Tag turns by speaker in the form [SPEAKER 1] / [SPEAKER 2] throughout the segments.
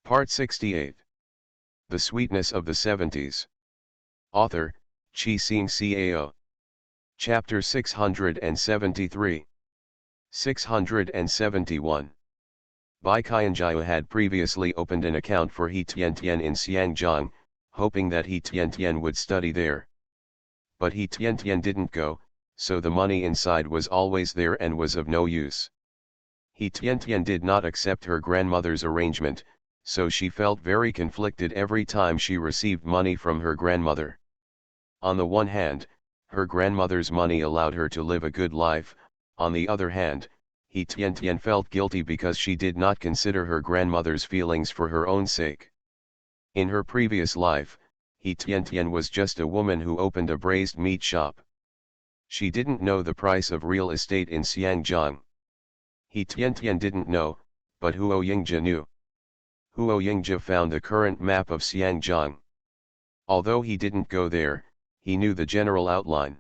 [SPEAKER 1] Part 68. The Sweetness of the Seventies. Author, Chi-Sing Cao. Chapter 673. 671. Bai Qianjiao had previously opened an account for He Tiantian in Xiangjiang, hoping that He Tiantian would study there. But He Tiantian didn't go, so the money inside was always there and was of no use. He Tiantian did not accept her grandmother's arrangement, so she felt very conflicted every time she received money from her grandmother. On the one hand, her grandmother's money allowed her to live a good life. On the other hand, He Tiantian felt guilty because she did not consider her grandmother's feelings for her own sake. In her previous life, He Tiantian was just a woman who opened a braised meat shop. She didn't know the price of real estate in Xiangjiang. He Tiantian didn't know, but Huo Yingjia knew. Huo Yingjia found the current map of Xiangjiang. Although he didn't go there, he knew the general outline.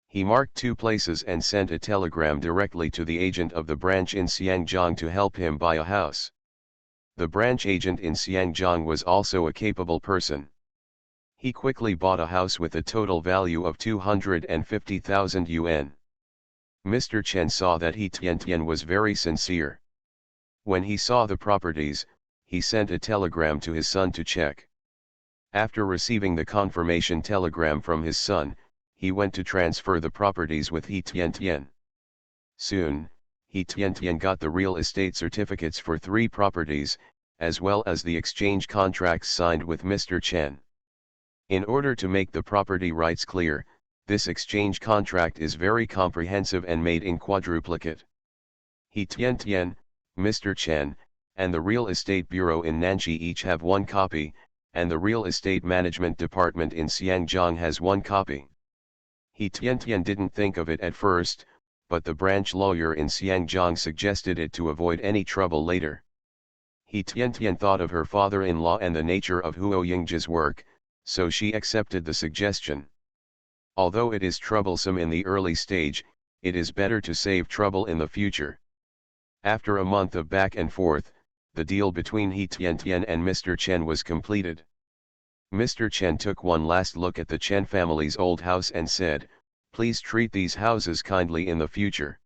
[SPEAKER 1] He marked 2 places and sent a telegram directly to the agent of the branch in Xiangjiang to help him buy a house. The branch agent in Xiangjiang was also a capable person. He quickly bought a house with a total value of 250,000 yuan. Mr. Chen saw that He Tiantian was very sincere. When he saw the properties, he sent a telegram to his son to check. After receiving the confirmation telegram from his son, he went to transfer the properties with He Tiantian. Soon, He Tiantian got the real estate certificates for 3 properties, as well as the exchange contracts signed with Mr. Chen. In order to make the property rights clear, this exchange contract is very comprehensive and made in quadruplicate. He Tiantian, Mr. Chen, and the Real Estate Bureau in Nanxi each have 1 copy, and the Real Estate Management Department in Xiangjiang has 1 copy. He Tiantian didn't think of it at first, but the branch lawyer in Xiangjiang suggested it to avoid any trouble later. He Tiantian thought of her father-in-law and the nature of Huo Yingjia's work, so she accepted the suggestion. Although it is troublesome in the early stage, it is better to save trouble in the future. After a month of back and forth, the deal between He Tiantian and Mr. Chen was completed. Mr. Chen took one last look at the Chen family's old house and said, "Please treat these houses kindly in the future."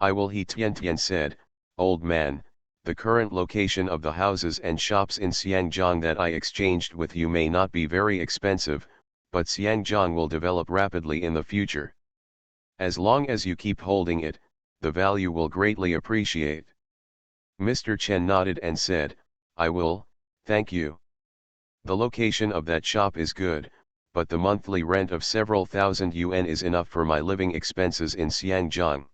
[SPEAKER 1] "I will," He Tiantian said. "Old man, the current location of the houses and shops in Xiangjiang that I exchanged with you may not be very expensive, but Xiangjiang will develop rapidly in the future. As long as you keep holding it, the value will greatly appreciate." Mr. Chen nodded and said, "I will, thank you. The location of that shop is good, but the monthly rent of several thousand yuan is enough for my living expenses in Xiangjiang.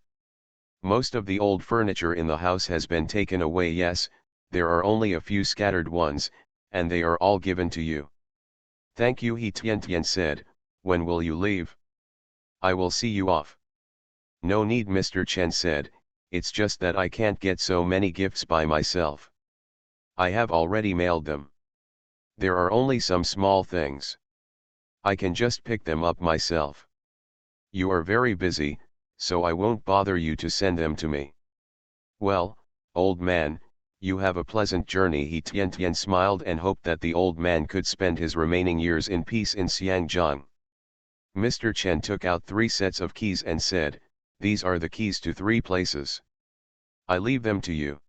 [SPEAKER 1] Most of the old furniture in the house has been taken away. Yes, there are only a few scattered ones, and they are all given to you." "Thank you," He Tiantian said. "When will you leave?" "I will see you off." "No need," Mr. Chen said, "it's just that I can't get so many gifts by myself. I have already mailed them. There are only some small things. I can just pick them up myself. You are very busy, so I won't bother you to send them to me." "Well, old man, you have a pleasant journey." He Tiantian smiled and hoped that the old man could spend his remaining years in peace in Xiangjiang. Mr. Chen took out 3 sets of keys and said, "These are the keys to 3 places. I leave them to you."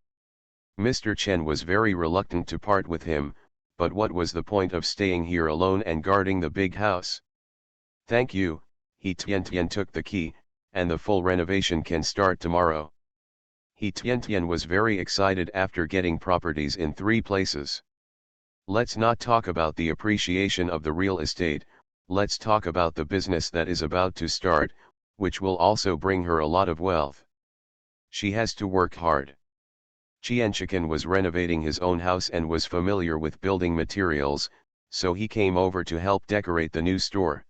[SPEAKER 1] Mr. Chen was very reluctant to part with him, but what was the point of staying here alone and guarding the big house? "Thank you," He Tiantian took the key, "and the full renovation can start tomorrow." He Tiantian was very excited after getting properties in 3 places. Let's not talk about the appreciation of the real estate, let's talk about the business that is about to start, which will also bring her a lot of wealth. She has to work hard. Qianchikan was renovating his own house and was familiar with building materials, so he came over to help decorate the new store.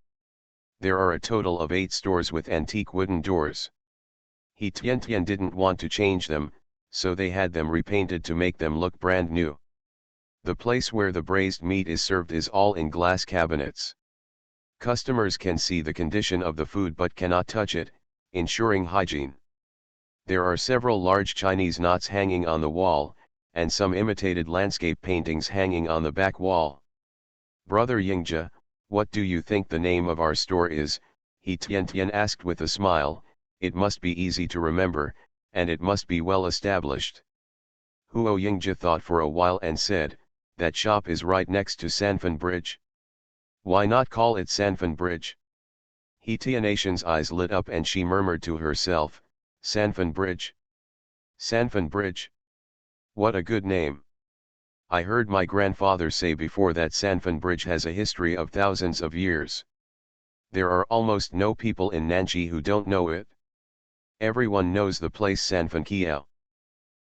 [SPEAKER 1] There are a total of 8 stores with antique wooden doors. He Tiantian didn't want to change them, so they had them repainted to make them look brand new. The place where the braised meat is served is all in glass cabinets. Customers can see the condition of the food but cannot touch it, ensuring hygiene. There are several large Chinese knots hanging on the wall, and some imitated landscape paintings hanging on the back wall. "Brother Yingja, what do you think the name of our store is?" he Tian asked with a smile. "It must be easy to remember, and it must be well established." Huo Yingja thought for a while and said, "That shop is right next to Sanfan Bridge. Why not call it Sanfan Bridge?" He Tianation's eyes lit up and she murmured to herself, "Sanfan Bridge? Sanfan Bridge? What a good name. I heard my grandfather say before that Sanfan Bridge has a history of thousands of years. There are almost no people in Nanchi who don't know it. Everyone knows the place Sanfan Kiao.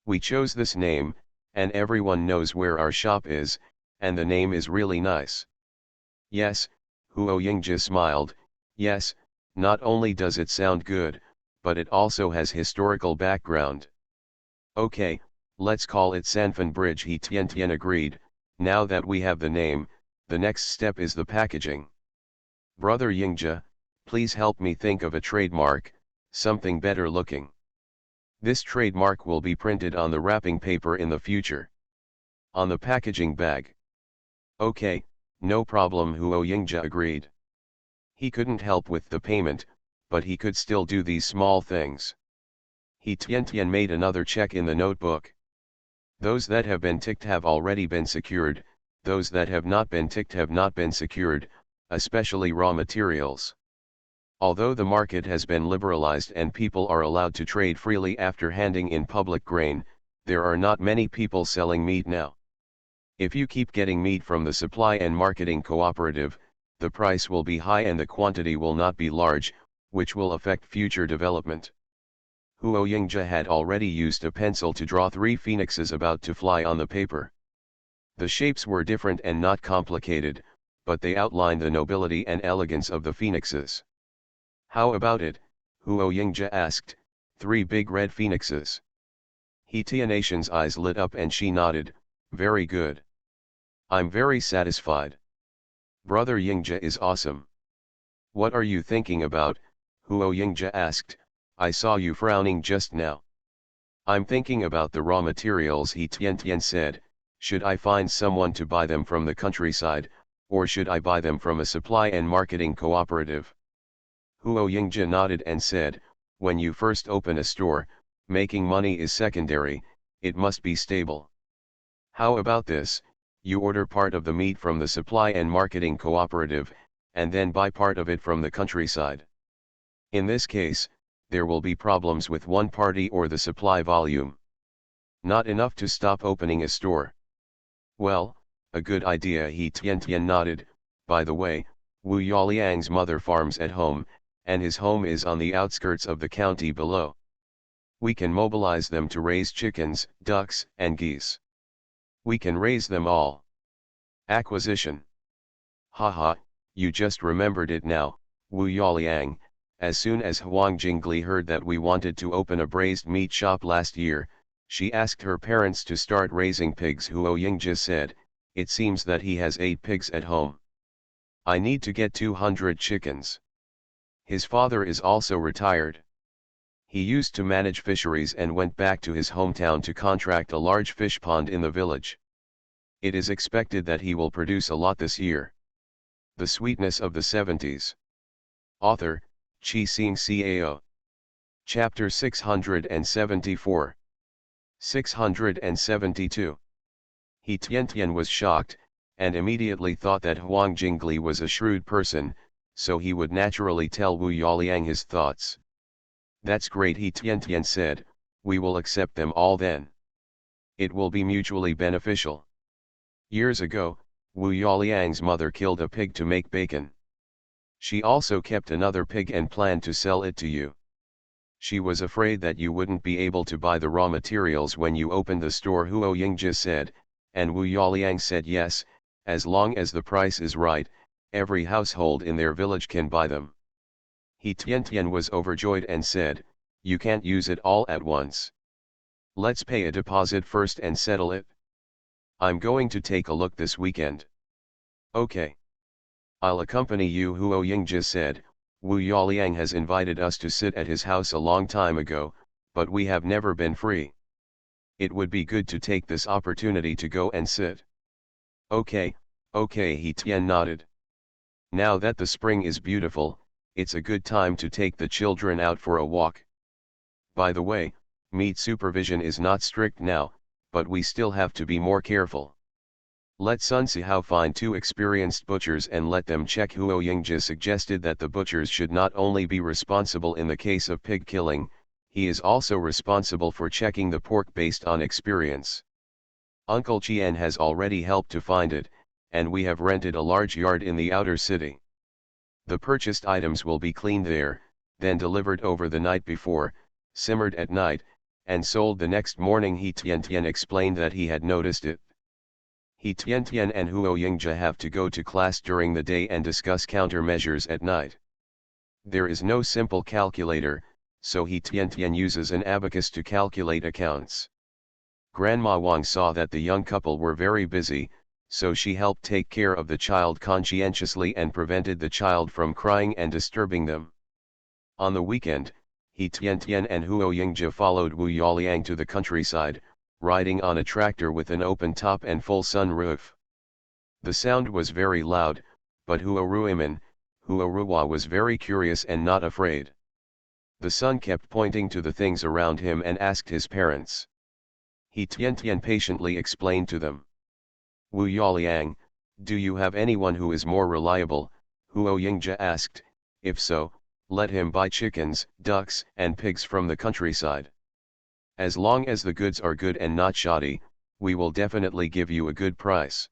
[SPEAKER 1] We chose this name, and everyone knows where our shop is, and the name is really nice." "Yes," Huo Yingji smiled, "yes, not only does it sound good, but it also has historical background." "Okay, let's call it Sanfan Bridge," he Tian agreed. "Now that we have the name, the next step is the packaging. Brother Yingja, please help me think of a trademark, something better looking. This trademark will be printed on the wrapping paper in the future. On the packaging bag." "Okay, no problem," Huo Yingja agreed. He couldn't help with the payment, but he could still do these small things. He Tian made another check in the notebook. Those that have been ticked have already been secured, those that have not been ticked have not been secured, especially raw materials. Although the market has been liberalized and people are allowed to trade freely after handing in public grain, there are not many people selling meat now. If you keep getting meat from the supply and marketing cooperative, the price will be high and the quantity will not be large, which will affect future development. Huo Yingja had already used a pencil to draw 3 phoenixes about to fly on the paper. The shapes were different and not complicated, but they outlined the nobility and elegance of the phoenixes. "How about it?" Huo Yingja asked, "3 big red phoenixes." He Tianation's eyes lit up and she nodded, "Very good. I'm very satisfied. Brother Yingja is awesome." "What are you thinking about?" Huo Yingja asked. "I saw you frowning just now." "I'm thinking about the raw materials," he Tian said. "Should I find someone to buy them from the countryside, or should I buy them from a supply and marketing cooperative?" Huo Yingja nodded and said, "When you first open a store, making money is secondary, it must be stable. How about this? You order part of the meat from the supply and marketing cooperative, and then buy part of it from the countryside. In this case, there will be problems with one party or the supply volume. Not enough to stop opening a store." "Well, a good idea," he Tian nodded. "By the way, Wu Yaliang's mother farms at home, and his home is on the outskirts of the county below. We can mobilize them to raise chickens, ducks, and geese. We can raise them all. Acquisition." "Haha, you just remembered it now, Wu Yaliang. As soon as Huang Jingli heard that we wanted to open a braised meat shop last year, she asked her parents to start raising pigs." Huo Yingji said, "It seems that he has 8 pigs at home. I need to get 200 chickens. His father is also retired. He used to manage fisheries and went back to his hometown to contract a large fish pond in the village. It is expected that he will produce a lot this year." The Sweetness of the 70s. Author, Chi Xing Cao. Chapter 674. 672. He Tian was shocked, and immediately thought that Huang Jingli was a shrewd person, so he would naturally tell Wu Yaliang his thoughts. "That's great," he Tian said, "we will accept them all then. It will be mutually beneficial. Years ago, Wu Yaliang's mother killed a pig to make bacon. She also kept another pig and planned to sell it to you. She was afraid that you wouldn't be able to buy the raw materials when you opened the store," Huo Yingji said, and Wu Yaliang said yes, as long as the price is right, every household in their village can buy them. He Tian was overjoyed and said, "You can't use it all at once. Let's pay a deposit first and settle it. I'm going to take a look this weekend." "Okay. I'll accompany you," Huo Yingji said. "Wu Yaliang has invited us to sit at his house a long time ago, but we have never been free. It would be good to take this opportunity to go and sit. Okay, okay, He Tian nodded. Now that the spring is beautiful, it's a good time to take the children out for a walk. By the way, meat supervision is not strict now, but we still have to be more careful. Let Sun Sihao find two experienced butchers and let them check. Huo Yingji suggested that the butchers should not only be responsible in the case of pig killing, he is also responsible for checking the pork based on experience. Uncle Qian has already helped to find it, and we have rented a large yard in the outer city. The purchased items will be cleaned there, then delivered over the night before, simmered at night, and sold the next morning. He Tian explained that he had noticed it. He Tian and Huo Yingji have to go to class during the day and discuss countermeasures at night. There is no simple calculator, so He Tian uses an abacus to calculate accounts. Grandma Wang saw that the young couple were very busy, so she helped take care of the child conscientiously and prevented the child from crying and disturbing them. On the weekend, He Tian and Huo Yingji followed Wu Yaoliang to the countryside, riding on a tractor with an open top and full sun roof. The sound was very loud, but Huo Ruiman was very curious and not afraid. The son kept pointing to the things around him and asked his parents. He Tian patiently explained to them. Wu Yaoliang, do you have anyone who is more reliable? Huo Yingji asked. If so, let him buy chickens, ducks, and pigs from the countryside. As long as the goods are good and not shoddy, we will definitely give you a good price.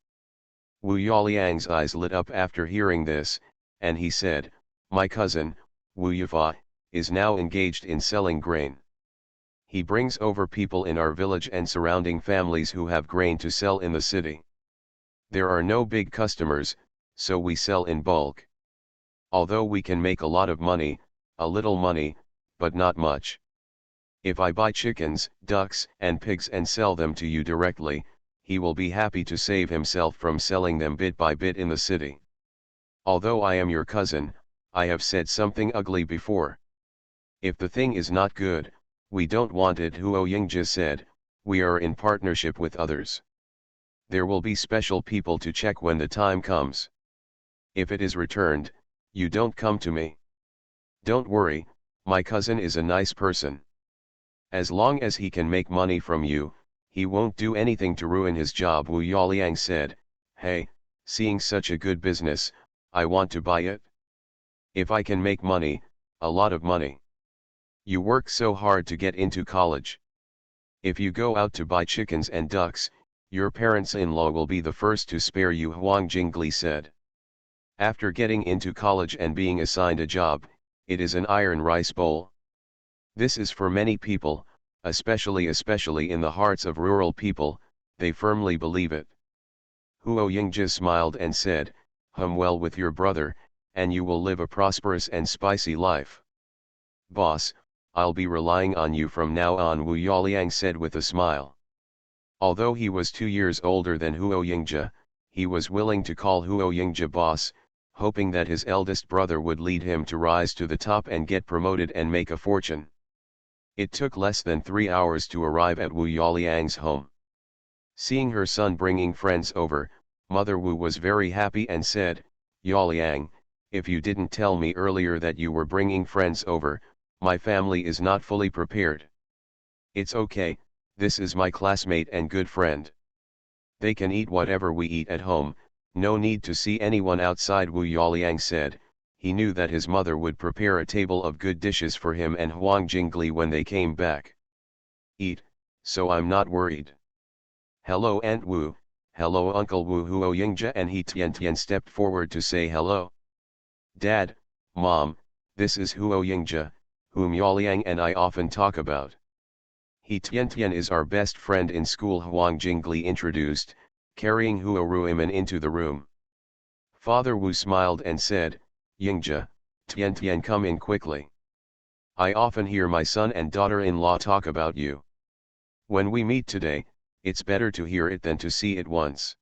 [SPEAKER 1] Wu Yaoliang's eyes lit up after hearing this, and he said, my cousin, Wu Yufa, is now engaged in selling grain. He brings over people in our village and surrounding families who have grain to sell in the city. There are no big customers, so we sell in bulk. Although we can make a lot of money, a little money, but not much. If I buy chickens, ducks, and pigs and sell them to you directly, he will be happy to save himself from selling them bit by bit in the city. Although I am your cousin, I have said something ugly before. If the thing is not good, we don't want it. Huo Yingji said, we are in partnership with others. There will be special people to check when the time comes. If it is returned, you don't come to me. Don't worry, my cousin is a nice person. As long as he can make money from you, he won't do anything to ruin his job. Wu Yaoliang said, hey, seeing such a good business, I want to buy it. If I can make money, a lot of money. You work so hard to get into college. If you go out to buy chickens and ducks, your parents-in-law will be the first to spare you, Huang Jingli said. After getting into college and being assigned a job, it is an iron rice bowl. This is for many people, especially in the hearts of rural people, they firmly believe it. Huo Yingji smiled and said, hum well with your brother, and you will live a prosperous and spicy life. Boss, I'll be relying on you from now on, Wu Yaoliang said with a smile. Although he was 2 years older than Huo Yingji, he was willing to call Huo Yingji boss, hoping that his eldest brother would lead him to rise to the top and get promoted and make a fortune. It took less than 3 hours to arrive at Wu Yaoliang's home. Seeing her son bringing friends over, Mother Wu was very happy and said, Yaoliang, if you didn't tell me earlier that you were bringing friends over, my family is not fully prepared. It's okay, this is my classmate and good friend. They can eat whatever we eat at home, no need to see anyone outside, Wu Yaoliang said. He knew that his mother would prepare a table of good dishes for him and Huang Jingli when they came back. Eat, so I'm not worried. Hello Aunt Wu, hello Uncle Wu. Huo Yingji and He Tian stepped forward to say hello. Dad, Mom, this is Huo Yingji, whom Yaoliang and I often talk about. He Tian is our best friend in school, Huang Jingli introduced, carrying Huo Ruiman into the room. Father Wu smiled and said, Yingji, Tian come in quickly. I often hear my son and daughter-in-law talk about you. When we meet today, it's better to hear it than to see it once.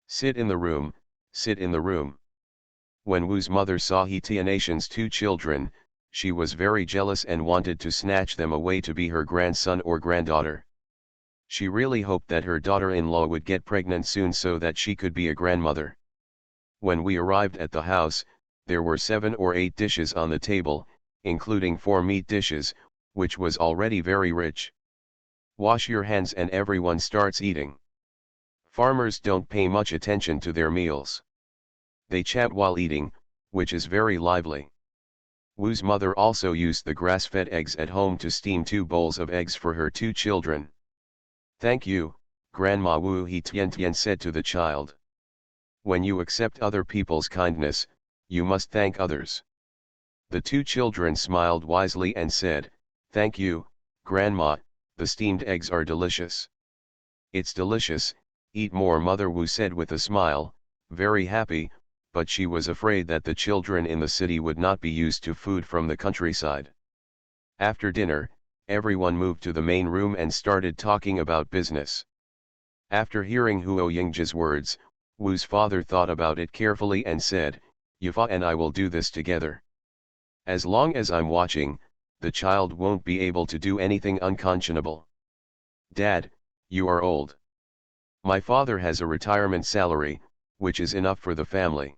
[SPEAKER 1] Sit in the room, sit in the room. When Wu's mother saw He Tian's 2 children, she was very jealous and wanted to snatch them away to be her grandson or granddaughter. She really hoped that her daughter-in-law would get pregnant soon so that she could be a grandmother. When we arrived at the house, there were 7 or 8 dishes on the table, including 4 meat dishes, which was already very rich. Wash your hands and everyone starts eating. Farmers don't pay much attention to their meals. They chat while eating, which is very lively. Wu's mother also used the grass-fed eggs at home to steam 2 bowls of eggs for her 2 children. "Thank you, Grandma Wu," he Tian said to the child. "When you accept other people's kindness, you must thank others." The 2 children smiled wisely and said, "Thank you, Grandma, the steamed eggs are delicious." "It's delicious, eat more," Mother Wu said with a smile, very happy, but she was afraid that the children in the city would not be used to food from the countryside. After dinner, everyone moved to the main room and started talking about business. After hearing Huo Yingjia's words, Wu's father thought about it carefully and said, "Yufa and I will do this together. As long as I'm watching, the child won't be able to do anything unconscionable." "Dad, you are old. My father has a retirement salary, which is enough for the family.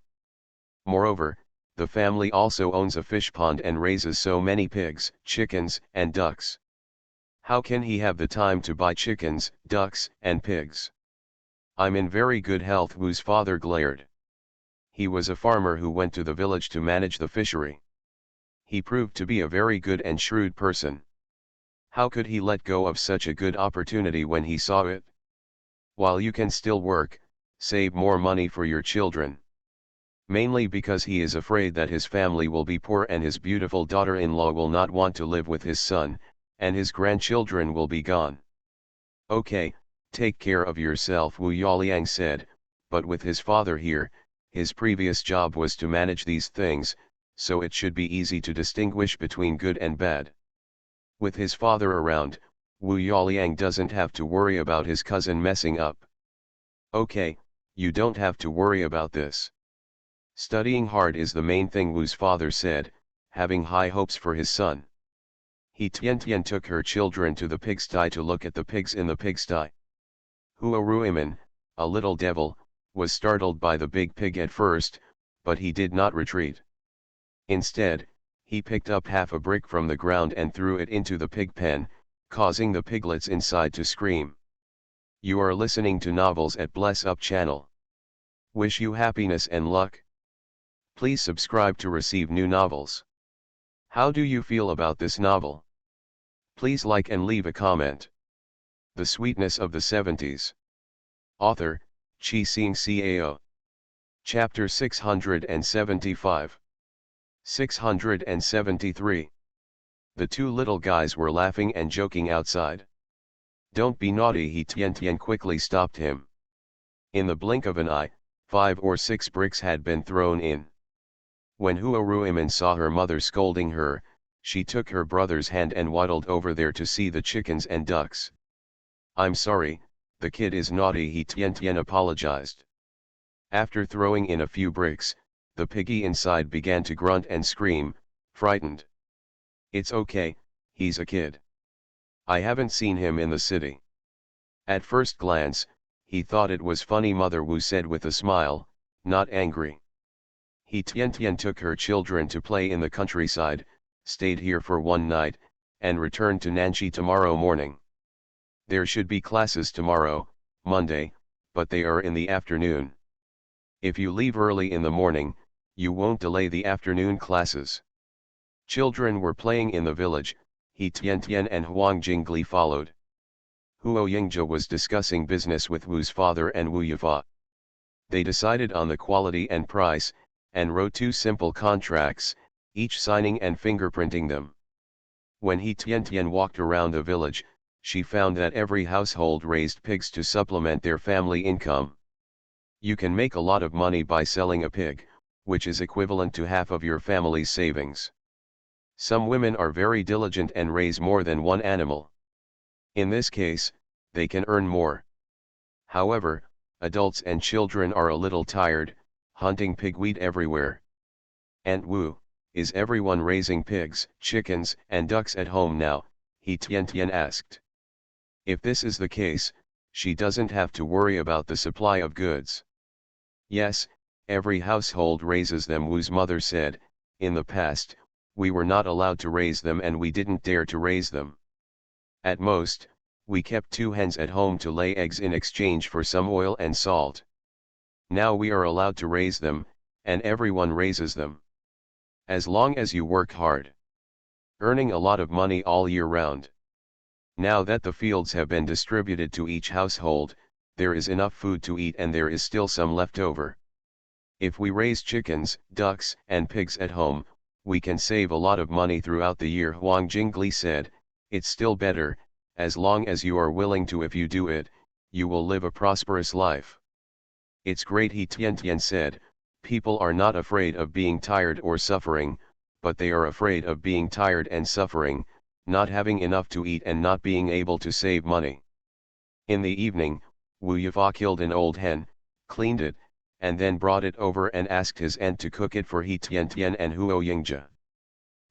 [SPEAKER 1] Moreover, the family also owns a fish pond and raises so many pigs, chickens, and ducks. How can he have the time to buy chickens, ducks, and pigs? I'm in very good health." Wu's father glared. He was a farmer who went to the village to manage the fishery. He proved to be a very good and shrewd person. How could he let go of such a good opportunity when he saw it? While you can still work, save more money for your children. Mainly because he is afraid that his family will be poor and his beautiful daughter-in-law will not want to live with his son, and his grandchildren will be gone. "Okay, take care of yourself," Wu Yaoliang said, but with his father here, his previous job was to manage these things, so it should be easy to distinguish between good and bad. With his father around, Wu Yaoliang doesn't have to worry about his cousin messing up. "Okay, you don't have to worry about this. Studying hard is the main thing," Wu's father said, having high hopes for his son. He Tian took her children to the pigsty to look at the pigs in the pigsty. Huo Ruiman, a little devil, was startled by the big pig at first, but he did not retreat. Instead, he picked up half a brick from the ground and threw it into the pig pen, causing the piglets inside to scream. You are listening to Novels at Bless Up channel. Wish you happiness and luck. Please subscribe to receive new novels. How do you feel about this novel? Please like and leave a comment. The Sweetness of the 70s. Author, Chi Sing Cao. Chapter 675. 673. The 2 little guys were laughing and joking outside. "Don't be naughty," he Tian quickly stopped him. In the blink of an eye, 5 or 6 bricks had been thrown in. When Huo Ruiman saw her mother scolding her, she took her brother's hand and waddled over there to see the chickens and ducks. "I'm sorry, the kid is naughty," he Tian apologized. After throwing in a few bricks, the piggy inside began to grunt and scream, frightened. "It's okay, he's a kid. I haven't seen him in the city." At first glance, he thought it was funny, Mother Wu said with a smile, not angry. He Tian took her children to play in the countryside, stayed here for one night, and returned to Nanxi tomorrow morning. There should be classes tomorrow, Monday, but they are in the afternoon. If you leave early in the morning, you won't delay the afternoon classes. Children were playing in the village, He Tian and Huang Jingli followed. Huo Yingjia was discussing business with Wu's father and Wu Yufa. They decided on the quality and price, and wrote 2 simple contracts, each signing and fingerprinting them. When He Tian walked around the village, she found that every household raised pigs to supplement their family income. You can make a lot of money by selling a pig, which is equivalent to half of your family's savings. Some women are very diligent and raise more than one animal. In this case, they can earn more. However, adults and children are a little tired, hunting pigweed everywhere. "Aunt Wu, is everyone raising pigs, chickens, and ducks at home now?" He Tian asked. If this is the case, she doesn't have to worry about the supply of goods. Yes, every household raises them, Wu's mother said. In the past, we were not allowed to raise them and we didn't dare to raise them. At most, we kept 2 hens at home to lay eggs in exchange for some oil and salt. Now we are allowed to raise them, and everyone raises them. As long as you work hard. Earning a lot of money all year round. Now that the fields have been distributed to each household, there is enough food to eat and there is still some left over. If we raise chickens, ducks, and pigs at home, we can save a lot of money throughout the year, Huang Jingli said. It's still better, as long as you are willing to. If you do it, you will live a prosperous life. It's great, He Tian said. People are not afraid of being tired or suffering, but they are afraid of being tired and suffering, not having enough to eat and not being able to save money. In the evening, Wu Yifa killed an old hen, cleaned it, and then brought it over and asked his aunt to cook it for He Tian and Huo Yingjia.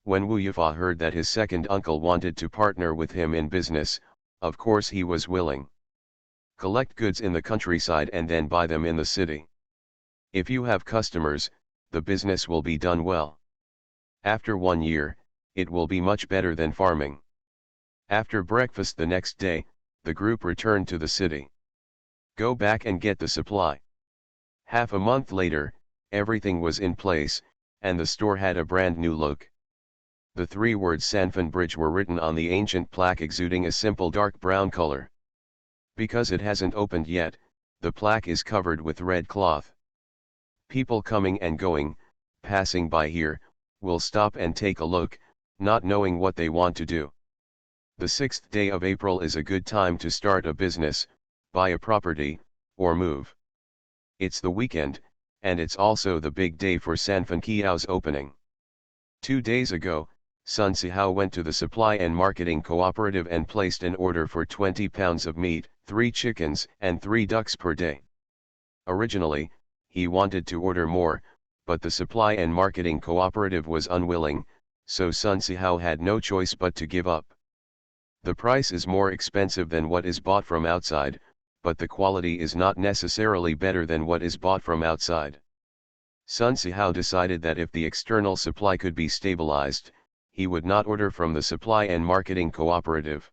[SPEAKER 1] When Wu Yifa heard that his second uncle wanted to partner with him in business, of course he was willing. Collect goods in the countryside and then buy them in the city. If you have customers, the business will be done well. After 1 year, it will be much better than farming. After breakfast the next day, the group returned to the city. Go back and get the supply. Half a month later, everything was in place, and the store had a brand new look. The 3 words Sanfan Bridge were written on the ancient plaque, exuding a simple dark brown color. Because it hasn't opened yet, the plaque is covered with red cloth. People coming and going, passing by here, will stop and take a look, not knowing what they want to do. The 6th day of April is a good time to start a business, buy a property, or move. It's the weekend, and it's also the big day for Sanfan Kiao's opening. 2 days ago, Sun Sihao went to the Supply and Marketing Cooperative and placed an order for 20 pounds of meat, 3 chickens and 3 ducks per day. Originally, he wanted to order more, but the Supply and Marketing Cooperative was unwilling, so Sun Sihao had no choice but to give up. The price is more expensive than what is bought from outside, but the quality is not necessarily better than what is bought from outside. Sun Sihao decided that if the external supply could be stabilized, he would not order from the Supply and Marketing Cooperative.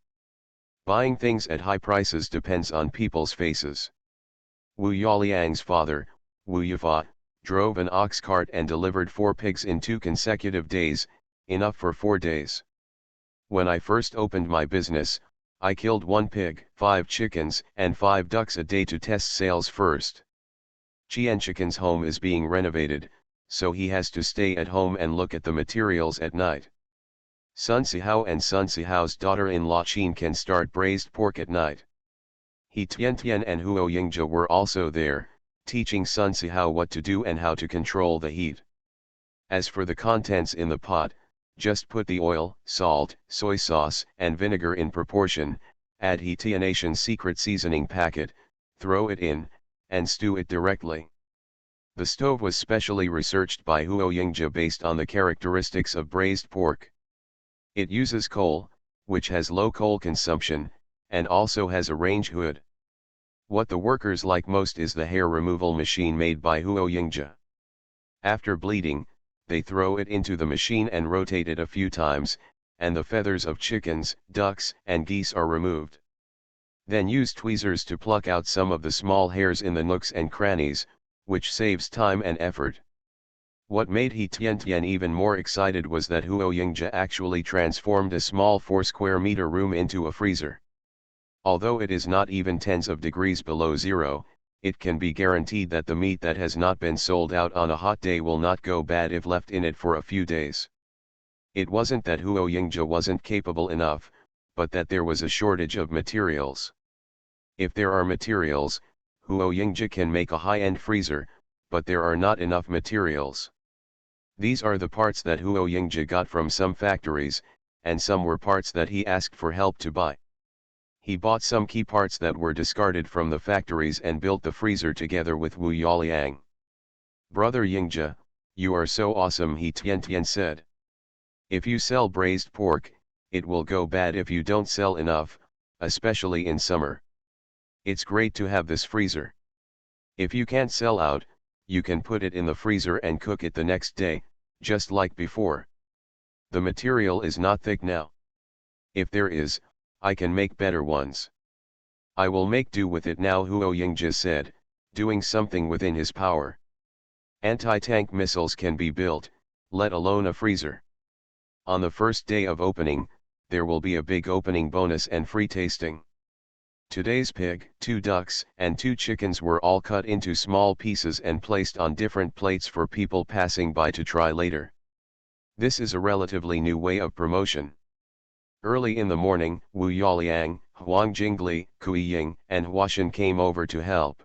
[SPEAKER 1] Buying things at high prices depends on people's faces. Wu Yaliang's father, Wu Yifa, drove an ox cart and delivered 4 pigs in 2 consecutive days, enough for 4 days. When I first opened my business, I killed 1 pig, 5 chickens, and 5 ducks a day to test sales first. Qianchiken's home is being renovated, so he has to stay at home and look at the materials at night. Sun Sihao and Sun Sihao's daughter-in-law Qin can start braised pork at night. He Tian and Huo Yingjia were also there, teaching Sun Sihao what to do and how to control the heat. As for the contents in the pot, just put the oil, salt, soy sauce, and vinegar in proportion, add He Tianation's secret seasoning packet, throw it in, and stew it directly. The stove was specially researched by Huo Yingjia based on the characteristics of braised pork. It uses coal, which has low coal consumption, and also has a range hood. What the workers like most is the hair removal machine made by Huo Yingjia. After bleeding, they throw it into the machine and rotate it a few times, and the feathers of chickens, ducks, and geese are removed. Then use tweezers to pluck out some of the small hairs in the nooks and crannies, which saves time and effort. What made He Tian even more excited was that Huo Yingjia actually transformed a small 4 square meter room into a freezer. Although it is not even tens of degrees below zero, it can be guaranteed that the meat that has not been sold out on a hot day will not go bad if left in it for a few days. It wasn't that Huo Yingjia wasn't capable enough, but that there was a shortage of materials. If there are materials, Huo Yingjia can make a high-end freezer, but there are not enough materials. These are the parts that Huo Yingjia got from some factories, and some were parts that he asked for help to buy. He bought some key parts that were discarded from the factories and built the freezer together with Wu Yaliang. "Brother Yingjia, you are so awesome," He Tian said. "If you sell braised pork, it will go bad if you don't sell enough, especially in summer. It's great to have this freezer. If you can't sell out, you can put it in the freezer and cook it the next day, just like before. The material is not thick now. If there is, I can make better ones. I will make do with it now, Huo Yingzhi said, doing something within his power. Anti-tank missiles can be built, let alone a freezer. On the first day of opening, there will be a big opening bonus and free tasting. Today's pig, 2 ducks, and 2 chickens were all cut into small pieces and placed on different plates for people passing by to try later. This is a relatively new way of promotion. Early in the morning, Wu Yaoliang, Huang Jingli, Kui Ying, and Huashan came over to help.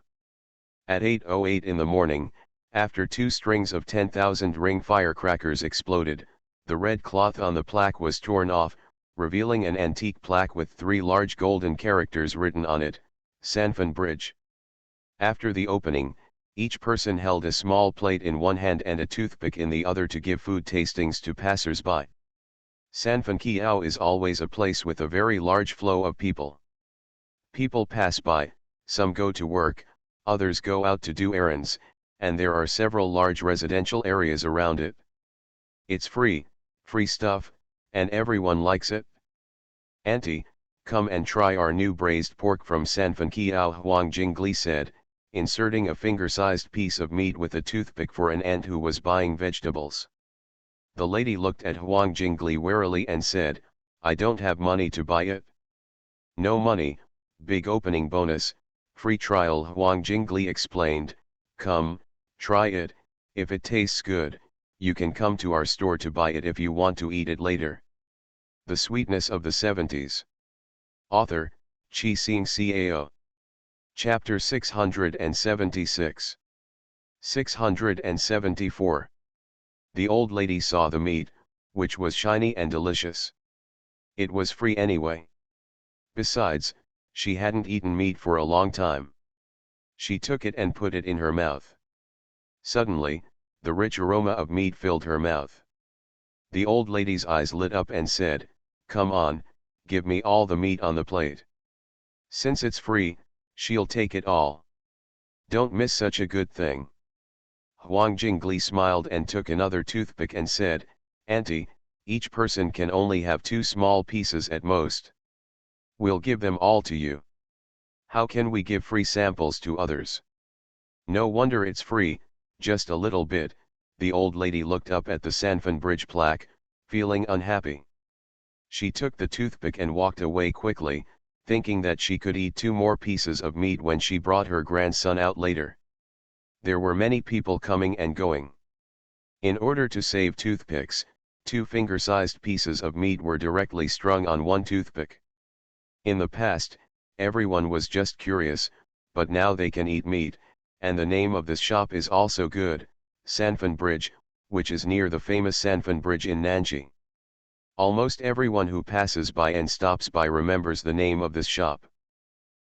[SPEAKER 1] At 8:08 in the morning, after 2 strings of 10,000 ring firecrackers exploded, the red cloth on the plaque was torn off, revealing an antique plaque with 3 large golden characters written on it, Sanfan Bridge. After the opening, each person held a small plate in one hand and a toothpick in the other to give food tastings to passers-by. Sanfan Kiao is always a place with a very large flow of people. People pass by, some go to work, others go out to do errands, and there are several large residential areas around it. It's free stuff, and everyone likes it. Auntie, come and try our new braised pork from Sanfan Kiao, Huang Jingli said, inserting a finger-sized piece of meat with a toothpick for an aunt who was buying vegetables. The lady looked at Huang Jingli warily and said, I don't have money to buy it. No money, big opening bonus, free trial, Huang Jingli explained. Come, try it, if it tastes good, you can come to our store to buy it if you want to eat it later. The Sweetness of the 70s. Author, Chi Xing Cao. Chapter 676. 674. The old lady saw the meat, which was shiny and delicious. It was free anyway. Besides, she hadn't eaten meat for a long time. She took it and put it in her mouth. Suddenly, the rich aroma of meat filled her mouth. The old lady's eyes lit up and said, Come on, give me all the meat on the plate. Since it's free, she'll take it all. Don't miss such a good thing. Huang Jingli smiled and took another toothpick and said, Auntie, each person can only have 2 small pieces at most. We'll give them all to you. How can we give free samples to others? No wonder it's free, just a little bit. The old lady looked up at the Sanfan Bridge plaque, feeling unhappy. She took the toothpick and walked away quickly, thinking that she could eat 2 more pieces of meat when she brought her grandson out later. There were many people coming and going. In order to save toothpicks, 2 finger-sized pieces of meat were directly strung on one toothpick. In the past, everyone was just curious, but now they can eat meat, and the name of this shop is also good, Sanfan Bridge, which is near the famous Sanfan Bridge in Nanjing. Almost everyone who passes by and stops by remembers the name of this shop.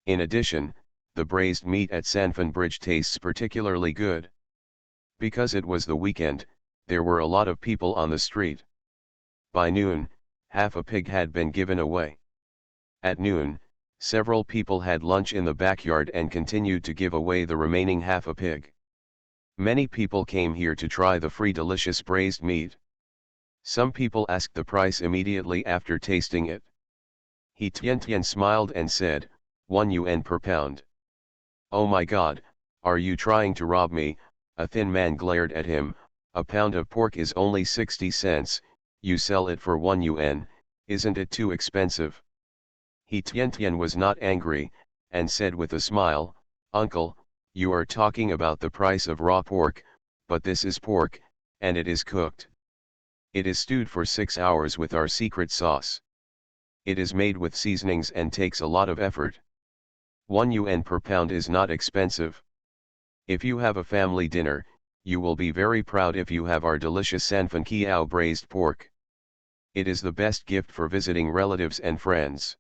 [SPEAKER 1] In addition, the braised meat at Sanfan Bridge tastes particularly good. Because it was the weekend, there were a lot of people on the street. By noon, half a pig had been given away. At noon, several people had lunch in the backyard and continued to give away the remaining half a pig. Many people came here to try the free delicious braised meat. Some people asked the price immediately after tasting it. He Tian smiled and said, 1 yuan per pound. Oh my God, are you trying to rob me? A thin man glared at him. A pound of pork is only 60 cents, you sell it for 1 yuan, isn't it too expensive? He Tian was not angry, and said with a smile, Uncle, you are talking about the price of raw pork, but this is pork, and it is cooked. It is stewed for 6 hours with our secret sauce. It is made with seasonings and takes a lot of effort. 1 yuan per pound is not expensive. If you have a family dinner, you will be very proud if you have our delicious Sanfan Kiao braised pork. It is the best gift for visiting relatives and friends.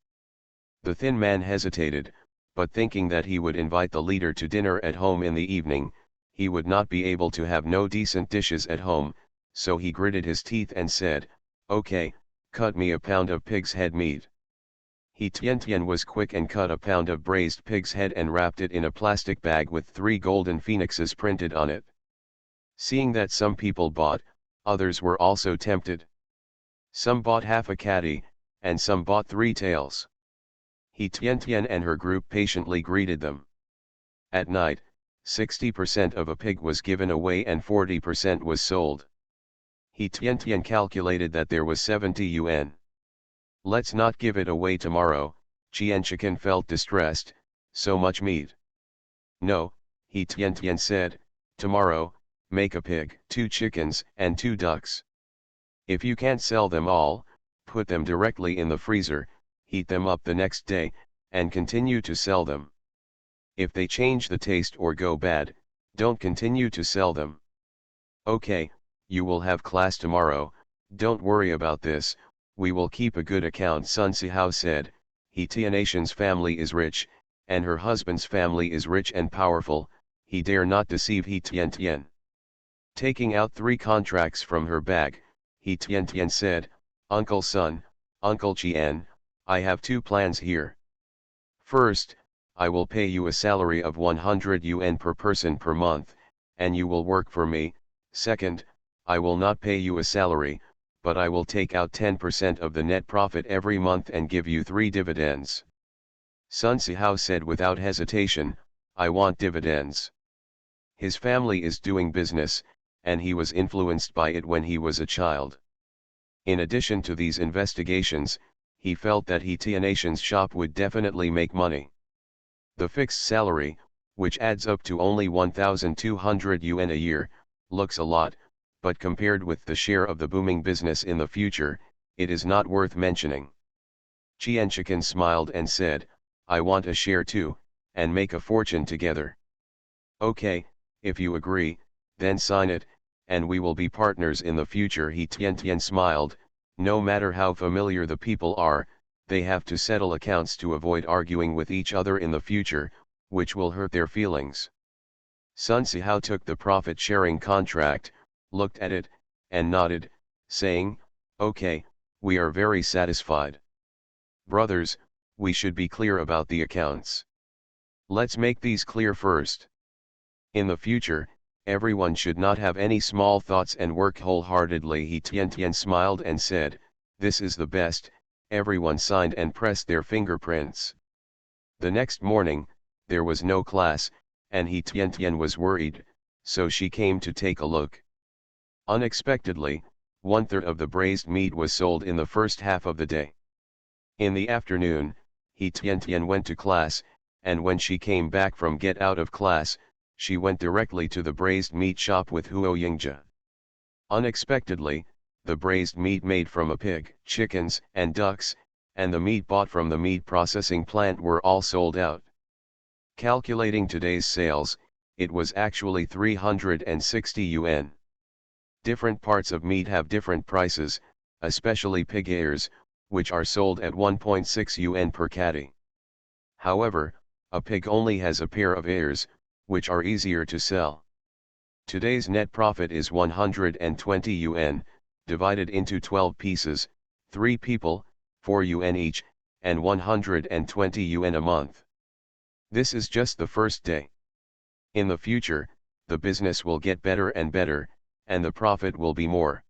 [SPEAKER 1] The thin man hesitated, but thinking that he would invite the leader to dinner at home in the evening, he would not be able to have no decent dishes at home, so he gritted his teeth and said, Okay, cut me a pound of pig's head meat. He Tian was quick and cut a pound of braised pig's head and wrapped it in a plastic bag with 3 golden phoenixes printed on it. Seeing that some people bought, others were also tempted. Some bought half a caddy, and some bought 3 tails. He Tian and her group patiently greeted them. At night, 60% of a pig was given away and 40% was sold. He Tian calculated that there was 70 yuan. Let's not give it away tomorrow, Qian felt distressed, so much meat. No, He Tian said, tomorrow, make a pig, 2 chickens, and 2 ducks. If you can't sell them all, put them directly in the freezer, heat them up the next day, and continue to sell them. If they change the taste or go bad, don't continue to sell them. Okay, you will have class tomorrow, don't worry about this, we will keep a good account. Sun Sihao said. He Tian's family is rich, and her husband's family is rich and powerful, he dare not deceive He Tian. Taking out 3 contracts from her bag, He Tian said, Uncle Sun, Uncle Qian, I have 2 plans here. First, I will pay you a salary of 100 yuan per person per month, and you will work for me. Second, I will not pay you a salary, but I will take out 10% of the net profit every month and give you 3 dividends. Sun Sihao said without hesitation, I want dividends. His family is doing business, and he was influenced by it when he was a child. In addition to these investigations, he felt that He Tian's shop would definitely make money. The fixed salary, which adds up to only 1,200 yuan a year, looks a lot, but compared with the share of the booming business in the future, it is not worth mentioning. Qian smiled and said, I want a share too, and make a fortune together. Okay, if you agree, then sign it, and we will be partners in the future. He Tian smiled, no matter how familiar the people are, they have to settle accounts to avoid arguing with each other in the future, which will hurt their feelings. Sun Sihao took the profit-sharing contract, looked at it, and nodded, saying, okay, we are very satisfied. Brothers, we should be clear about the accounts. Let's make these clear first. In the future, everyone should not have any small thoughts and work wholeheartedly. He Tian smiled and said, this is the best. Everyone signed and pressed their fingerprints. The next morning, there was no class, and He Tian was worried, so she came to take a look. Unexpectedly, 1/3 of the braised meat was sold in the first half of the day. In the afternoon, He Tian went to class, and when she came back from get out of class, she went directly to the braised meat shop with Huo Yingjia. Unexpectedly, the braised meat made from a pig, chickens, and ducks, and the meat bought from the meat processing plant were all sold out. Calculating today's sales, it was actually 360 yuan. Different parts of meat have different prices, especially pig ears, which are sold at 1.6 yuan per caddy. However, a pig only has a pair of ears, which are easier to sell. Today's net profit is 120 yuan, divided into 12 pieces, 3 people, 4 yuan each, and 120 yuan a month. This is just the first day. In the future, the business will get better and better, and the profit will be more.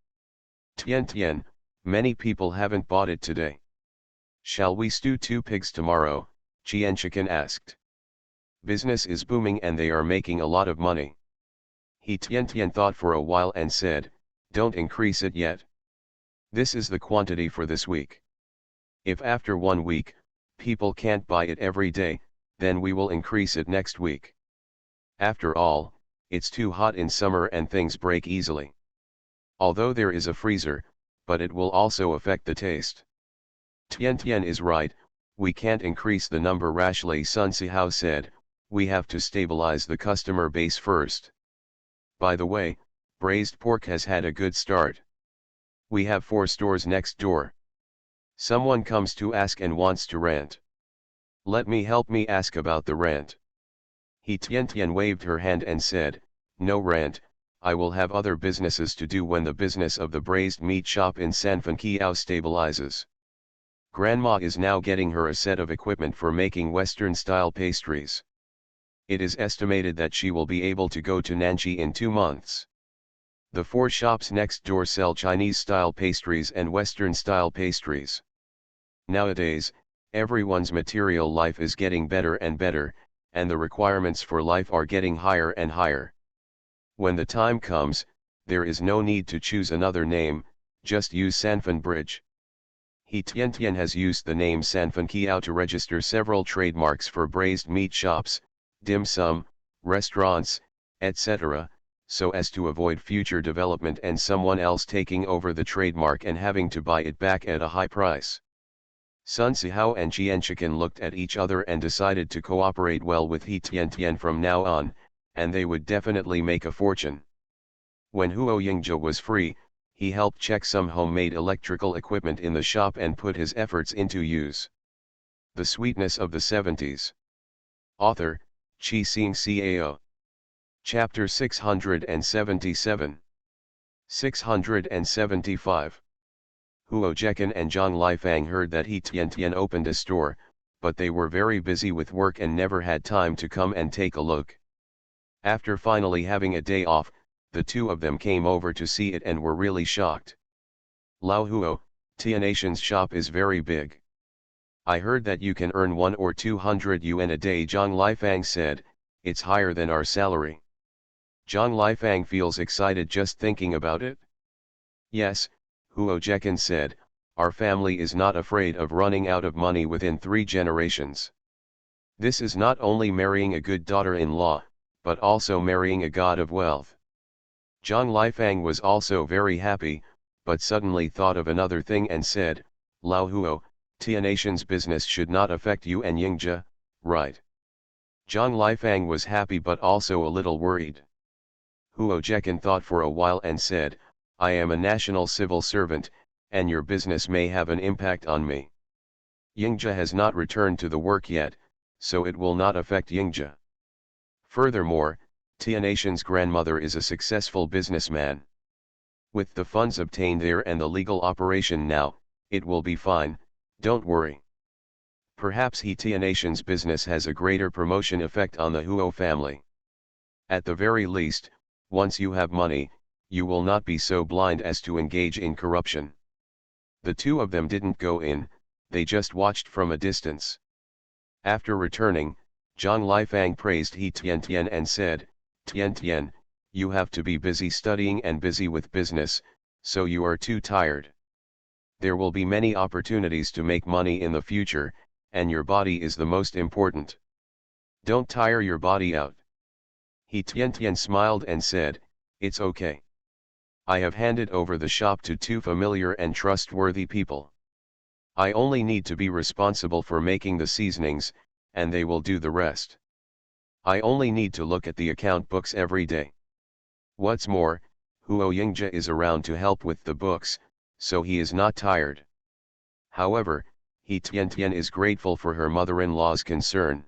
[SPEAKER 1] Tian, many people haven't bought it today. Shall we stew 2 pigs tomorrow? Qian asked. Business is booming and they are making a lot of money. He Tian thought for a while and said, don't increase it yet. This is the quantity for this week. If after 1 week, people can't buy it every day, then we will increase it next week. After all, it's too hot in summer and things break easily. Although there is a freezer, but it will also affect the taste. Tian is right, we can't increase the number rashly. Sun Sihao said, we have to stabilize the customer base first. By the way, braised pork has had a good start. We have 4 stores next door. Someone comes to ask and wants to rent. Let me ask about the rent. He Tian waved her hand and said, no rent, I will have other businesses to do when the business of the braised meat shop in Sanfenqiao stabilizes. Grandma is now getting her a set of equipment for making Western-style pastries. It is estimated that she will be able to go to Nanji in 2 months. The 4 shops next door sell Chinese-style pastries and Western-style pastries. Nowadays, everyone's material life is getting better and better, and the requirements for life are getting higher and higher. When the time comes, there is no need to choose another name, just use Sanfan Bridge. He Tian has used the name Sanfan Kiao to register several trademarks for braised meat shops, dim sum, restaurants, etc., so as to avoid future development and someone else taking over the trademark and having to buy it back at a high price. Sun Sihao and Qian Chicken looked at each other and decided to cooperate well with He Tian from now on, and they would definitely make a fortune. When Huo Yingzhe was free, he helped check some homemade electrical equipment in the shop and put his efforts into use. The Sweetness of the 70s. Author, Qi Xing Cao. Chapter 677. 675. Huo Jekan and Zhang Lifang heard that He Tian opened a store, but they were very busy with work and never had time to come and take a look. After finally having a day off, the two of them came over to see it and were really shocked. Lao Huo, Tianation's shop is very big. I heard that you can earn 1 or 200 yuan a day, Zhang Lifang said. It's higher than our salary. Zhang Lifang feels excited just thinking about it. Yes, Huo Jekan said, our family is not afraid of running out of money within 3 generations. This is not only marrying a good daughter-in-law, but also marrying a god of wealth. Zhang Lifang was also very happy, but suddenly thought of another thing and said, Lao Huo, Tianation's business should not affect you and Yingzhe, right? Zhang Lifang was happy but also a little worried. Huo Jekan thought for a while and said, I am a national civil servant, and your business may have an impact on me. Yingzhe has not returned to the work yet, so it will not affect Yingzhe. Furthermore, Tianation's grandmother is a successful businessman. With the funds obtained there and the legal operation now, it will be fine, don't worry. Perhaps He Tianation's business has a greater promotion effect on the Huo family. At the very least, once you have money, you will not be so blind as to engage in corruption. The two of them didn't go in, they just watched from a distance. After returning, Zhang Lifang praised He Tian and said, Tian, you have to be busy studying and busy with business, so you are too tired. There will be many opportunities to make money in the future, and your body is the most important. Don't tire your body out. He Tian smiled and said, it's okay. I have handed over the shop to 2 familiar and trustworthy people. I only need to be responsible for making the seasonings, and they will do the rest. I only need to look at the account books every day. What's more, Huo Yingzhe is around to help with the books, so he is not tired. However, He Tian is grateful for her mother-in-law's concern.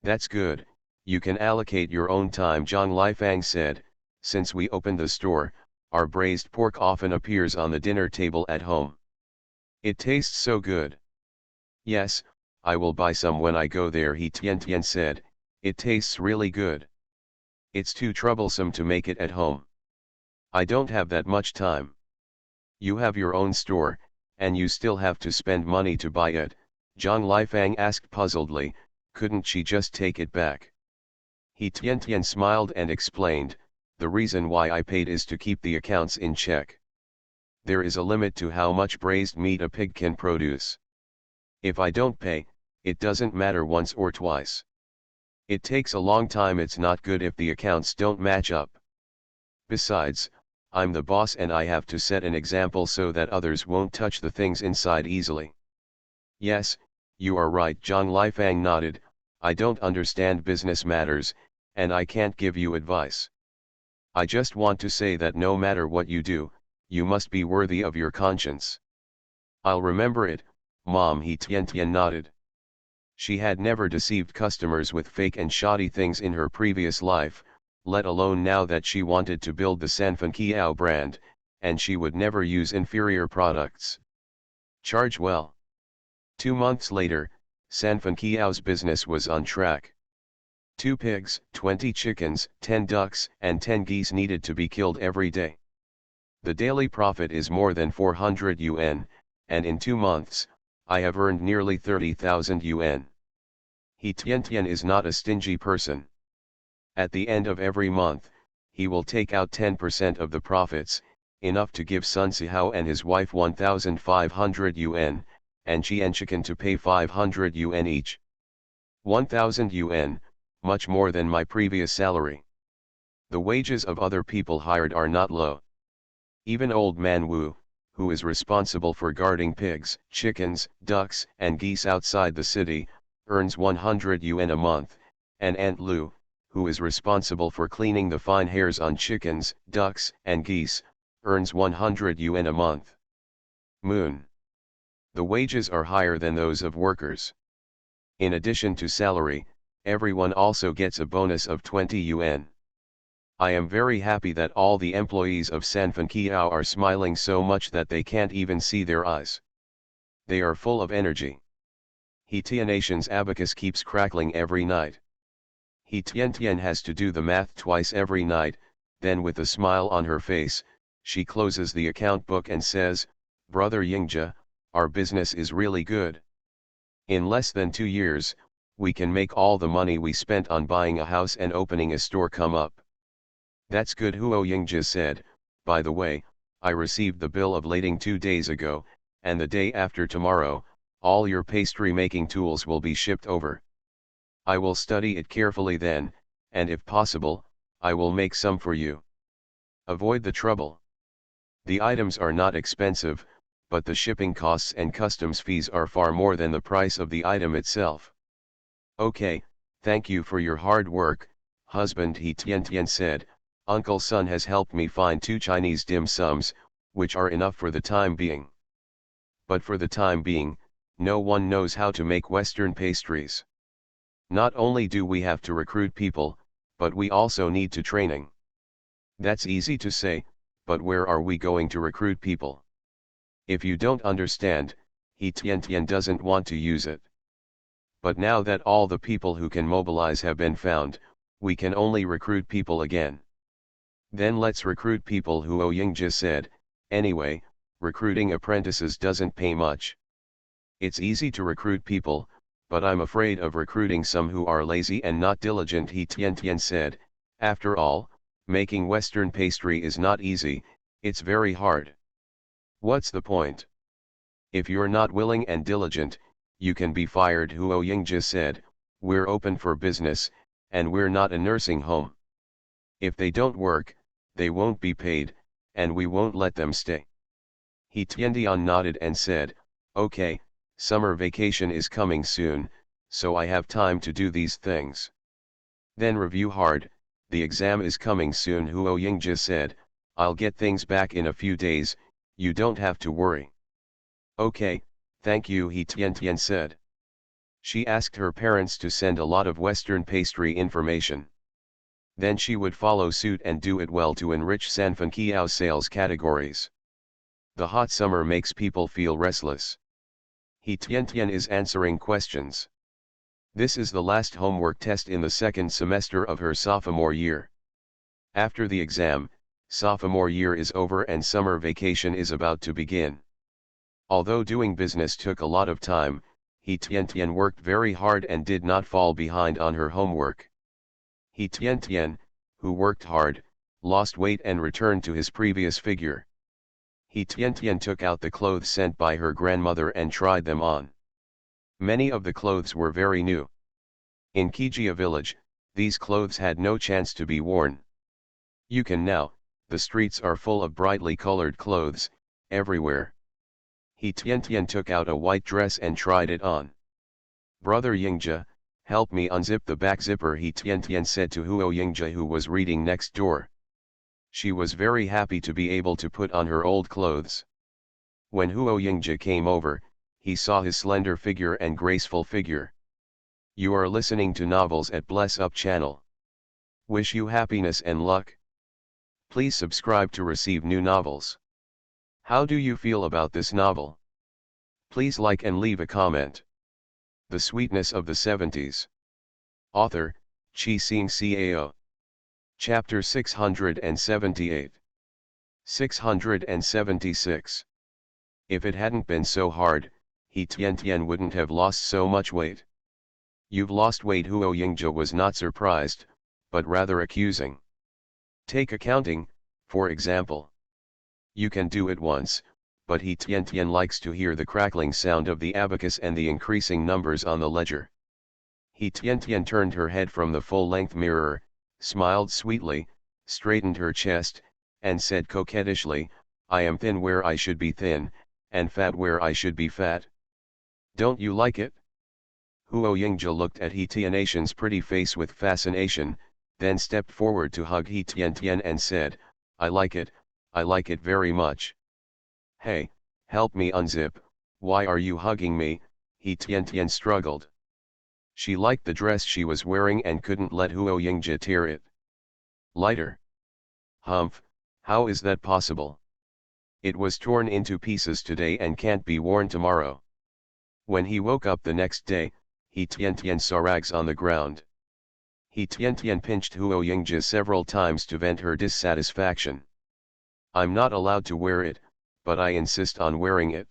[SPEAKER 1] That's good, you can allocate your own time, Zhang Lifang said. Since we opened the store, our braised pork often appears on the dinner table at home. It tastes so good. Yes, I will buy some when I go there, He Tian said, it tastes really good. It's too troublesome to make it at home. I don't have that much time. You have your own store, and you still have to spend money to buy it, Zhang Lifang asked puzzledly, couldn't she just take it back? He Tian smiled and explained, the reason why I paid is to keep the accounts in check. There is a limit to how much braised meat a pig can produce. If I don't pay, it doesn't matter once or twice. It takes a long time, it's not good if the accounts don't match up. Besides, I'm the boss and I have to set an example so that others won't touch the things inside easily. Yes, you are right, Zhang Lifang nodded, I don't understand business matters, and I can't give you advice. I just want to say that no matter what you do, you must be worthy of your conscience. I'll remember it, Mom, He Tian nodded. She had never deceived customers with fake and shoddy things in her previous life, let alone now that she wanted to build the Sanfan Kiao brand, and she would never use inferior products. Charge well. 2 months later, San Francisco's business was on track. 2 pigs, 20 chickens, 10 ducks, and 10 geese needed to be killed every day. The daily profit is more than 400 yuan, and in 2 months, I have earned nearly 30,000 yuan. He Tian is not a stingy person. At the end of every month, he will take out 10% of the profits, enough to give Sun Sihao and his wife 1,500 yuan, and Chi and Chicken to pay 500 yuan each. 1,000 yuan, much more than my previous salary. The wages of other people hired are not low. Even old man Wu, who is responsible for guarding pigs, chickens, ducks, and geese outside the city, earns 100 yuan a month, and Aunt Lu, who is responsible for cleaning the fine hairs on chickens, ducks, and geese, earns 100 yuan a month. Moon. The wages are higher than those of workers. In addition to salary, everyone also gets a bonus of 20 yuan. I am very happy that all the employees of San Francisco are smiling so much that they can't even see their eyes. They are full of energy. He Tianation's abacus keeps crackling every night. He Tian has to do the math twice every night, then with a smile on her face, she closes the account book and says, "Brother Yingzhe, our business is really good. In less than 2 years, we can make all the money we spent on buying a house and opening a store come up." "That's good," Huo Yingzhe said. "By the way, I received the bill of lading 2 days ago, and the day after tomorrow, all your pastry making tools will be shipped over. I will study it carefully then, and if possible, I will make some for you. Avoid the trouble. The items are not expensive, but the shipping costs and customs fees are far more than the price of the item itself." "Okay, thank you for your hard work, husband," He Tian said. "Uncle Sun has helped me find 2 Chinese dim sums, which are enough for the time being. But for the time being, no one knows how to make Western pastries. Not only do we have to recruit people, but we also need to training." "That's easy to say, but where are we going to recruit people? If you don't understand, He Tian doesn't want to use it. But now that all the people who can mobilize have been found, we can only recruit people again." "Then let's recruit people," Huo Yingzhe said. "Anyway, recruiting apprentices doesn't pay much. It's easy to recruit people, but I'm afraid of recruiting some who are lazy and not diligent," He Tian said. "After all, making Western pastry is not easy, it's very hard. What's the point? If you're not willing and diligent, you can be fired," Huo Yingzhe said. "We're open for business, and we're not a nursing home. If they don't work, they won't be paid, and we won't let them stay." He Tian nodded and said, "Okay, summer vacation is coming soon, so I have time to do these things. Then review hard, the exam is coming soon," Huo Yingzhe said. "I'll get things back in a few days, you don't have to worry." "Okay, thank you," He Tian said. She asked her parents to send a lot of Western pastry information. Then she would follow suit and do it well to enrich San Francisco's sales categories. The hot summer makes people feel restless. He Tian is answering questions. This is the last homework test in the second semester of her sophomore year. After the exam, sophomore year is over and summer vacation is about to begin. Although doing business took a lot of time, He Tian worked very hard and did not fall behind on her homework. He Tian, who worked hard, lost weight and returned to his previous figure. He Tian took out the clothes sent by her grandmother and tried them on. Many of the clothes were very new. In Kijia village, these clothes had no chance to be worn. You can now, the streets are full of brightly colored clothes, everywhere. He Tian took out a white dress and tried it on. "Brother Yingzhe, help me unzip the back zipper," He Tian said to Huo Yingzhe, who was reading next door. She was very happy to be able to put on her old clothes. When Huo Yingzhe came over, he saw his slender figure and graceful figure. You are listening to Novels at Bless Up channel. Wish you happiness and luck. Please subscribe to receive new novels. How do you feel about this novel? Please like and leave a comment. The Sweetness of the Seventies. Author, Chi Sing Cao. Chapter 678. 676. If it hadn't been so hard, He Tian wouldn't have lost so much weight. You've lost weight. Huo Yingzhe was not surprised, but rather accusing. Take accounting, for example. You can do it once, but He Tian likes to hear the crackling sound of the abacus and the increasing numbers on the ledger. He Tian turned her head from the full-length mirror, smiled sweetly, straightened her chest, and said coquettishly, I am thin where I should be thin, and fat where I should be fat. Don't you like it? Huo Yingzhe looked at He Tian's pretty face with fascination, then stepped forward to hug He Tian and said, I like it very much. Hey, help me unzip, why are you hugging me? He Tian struggled. She liked the dress she was wearing and couldn't let Huo Yingzhe tear it. Lighter. Humph, how is that possible? It was torn into pieces today and can't be worn tomorrow. When he woke up the next day, He Tian saw rags on the ground. He Tian pinched Huo Yingzhe several times to vent her dissatisfaction. I'm not allowed to wear it, but I insist on wearing it.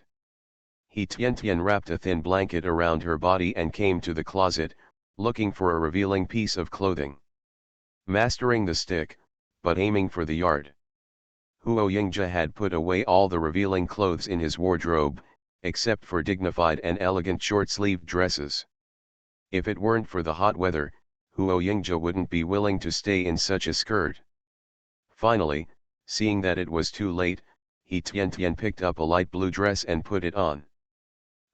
[SPEAKER 1] He Tian wrapped a thin blanket around her body and came to the closet, looking for a revealing piece of clothing. Mastering the stick, but aiming for the yard. Huo Yingzhe had put away all the revealing clothes in his wardrobe, except for dignified and elegant short-sleeved dresses. If it weren't for the hot weather, Huo Yingzhe wouldn't be willing to stay in such a skirt. Finally, seeing that it was too late, He Tian picked up a light blue dress and put it on.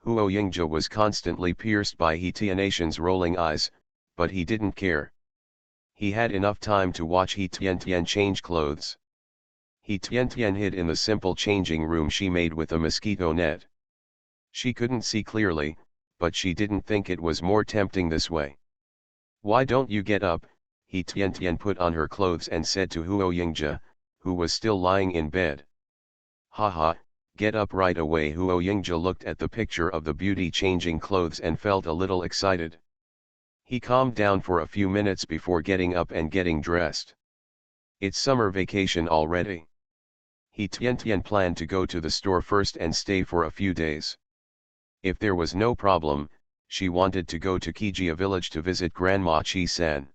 [SPEAKER 1] Huo Yingzhe was constantly pierced by He Tian's rolling eyes, but he didn't care. He had enough time to watch He Tian change clothes. He Tian hid in the simple changing room she made with a mosquito net. She couldn't see clearly, but she didn't think it was more tempting this way. Why don't you get up? He Tian put on her clothes and said to Huo Yingzhe, who was still lying in bed. Haha, get up right away. Huo Yingzhe looked at the picture of the beauty changing clothes and felt a little excited. He calmed down for a few minutes before getting up and getting dressed. It's summer vacation already. He Tian planned to go to the store first and stay for a few days. If there was no problem, she wanted to go to Kijia village to visit Grandma Chi-san.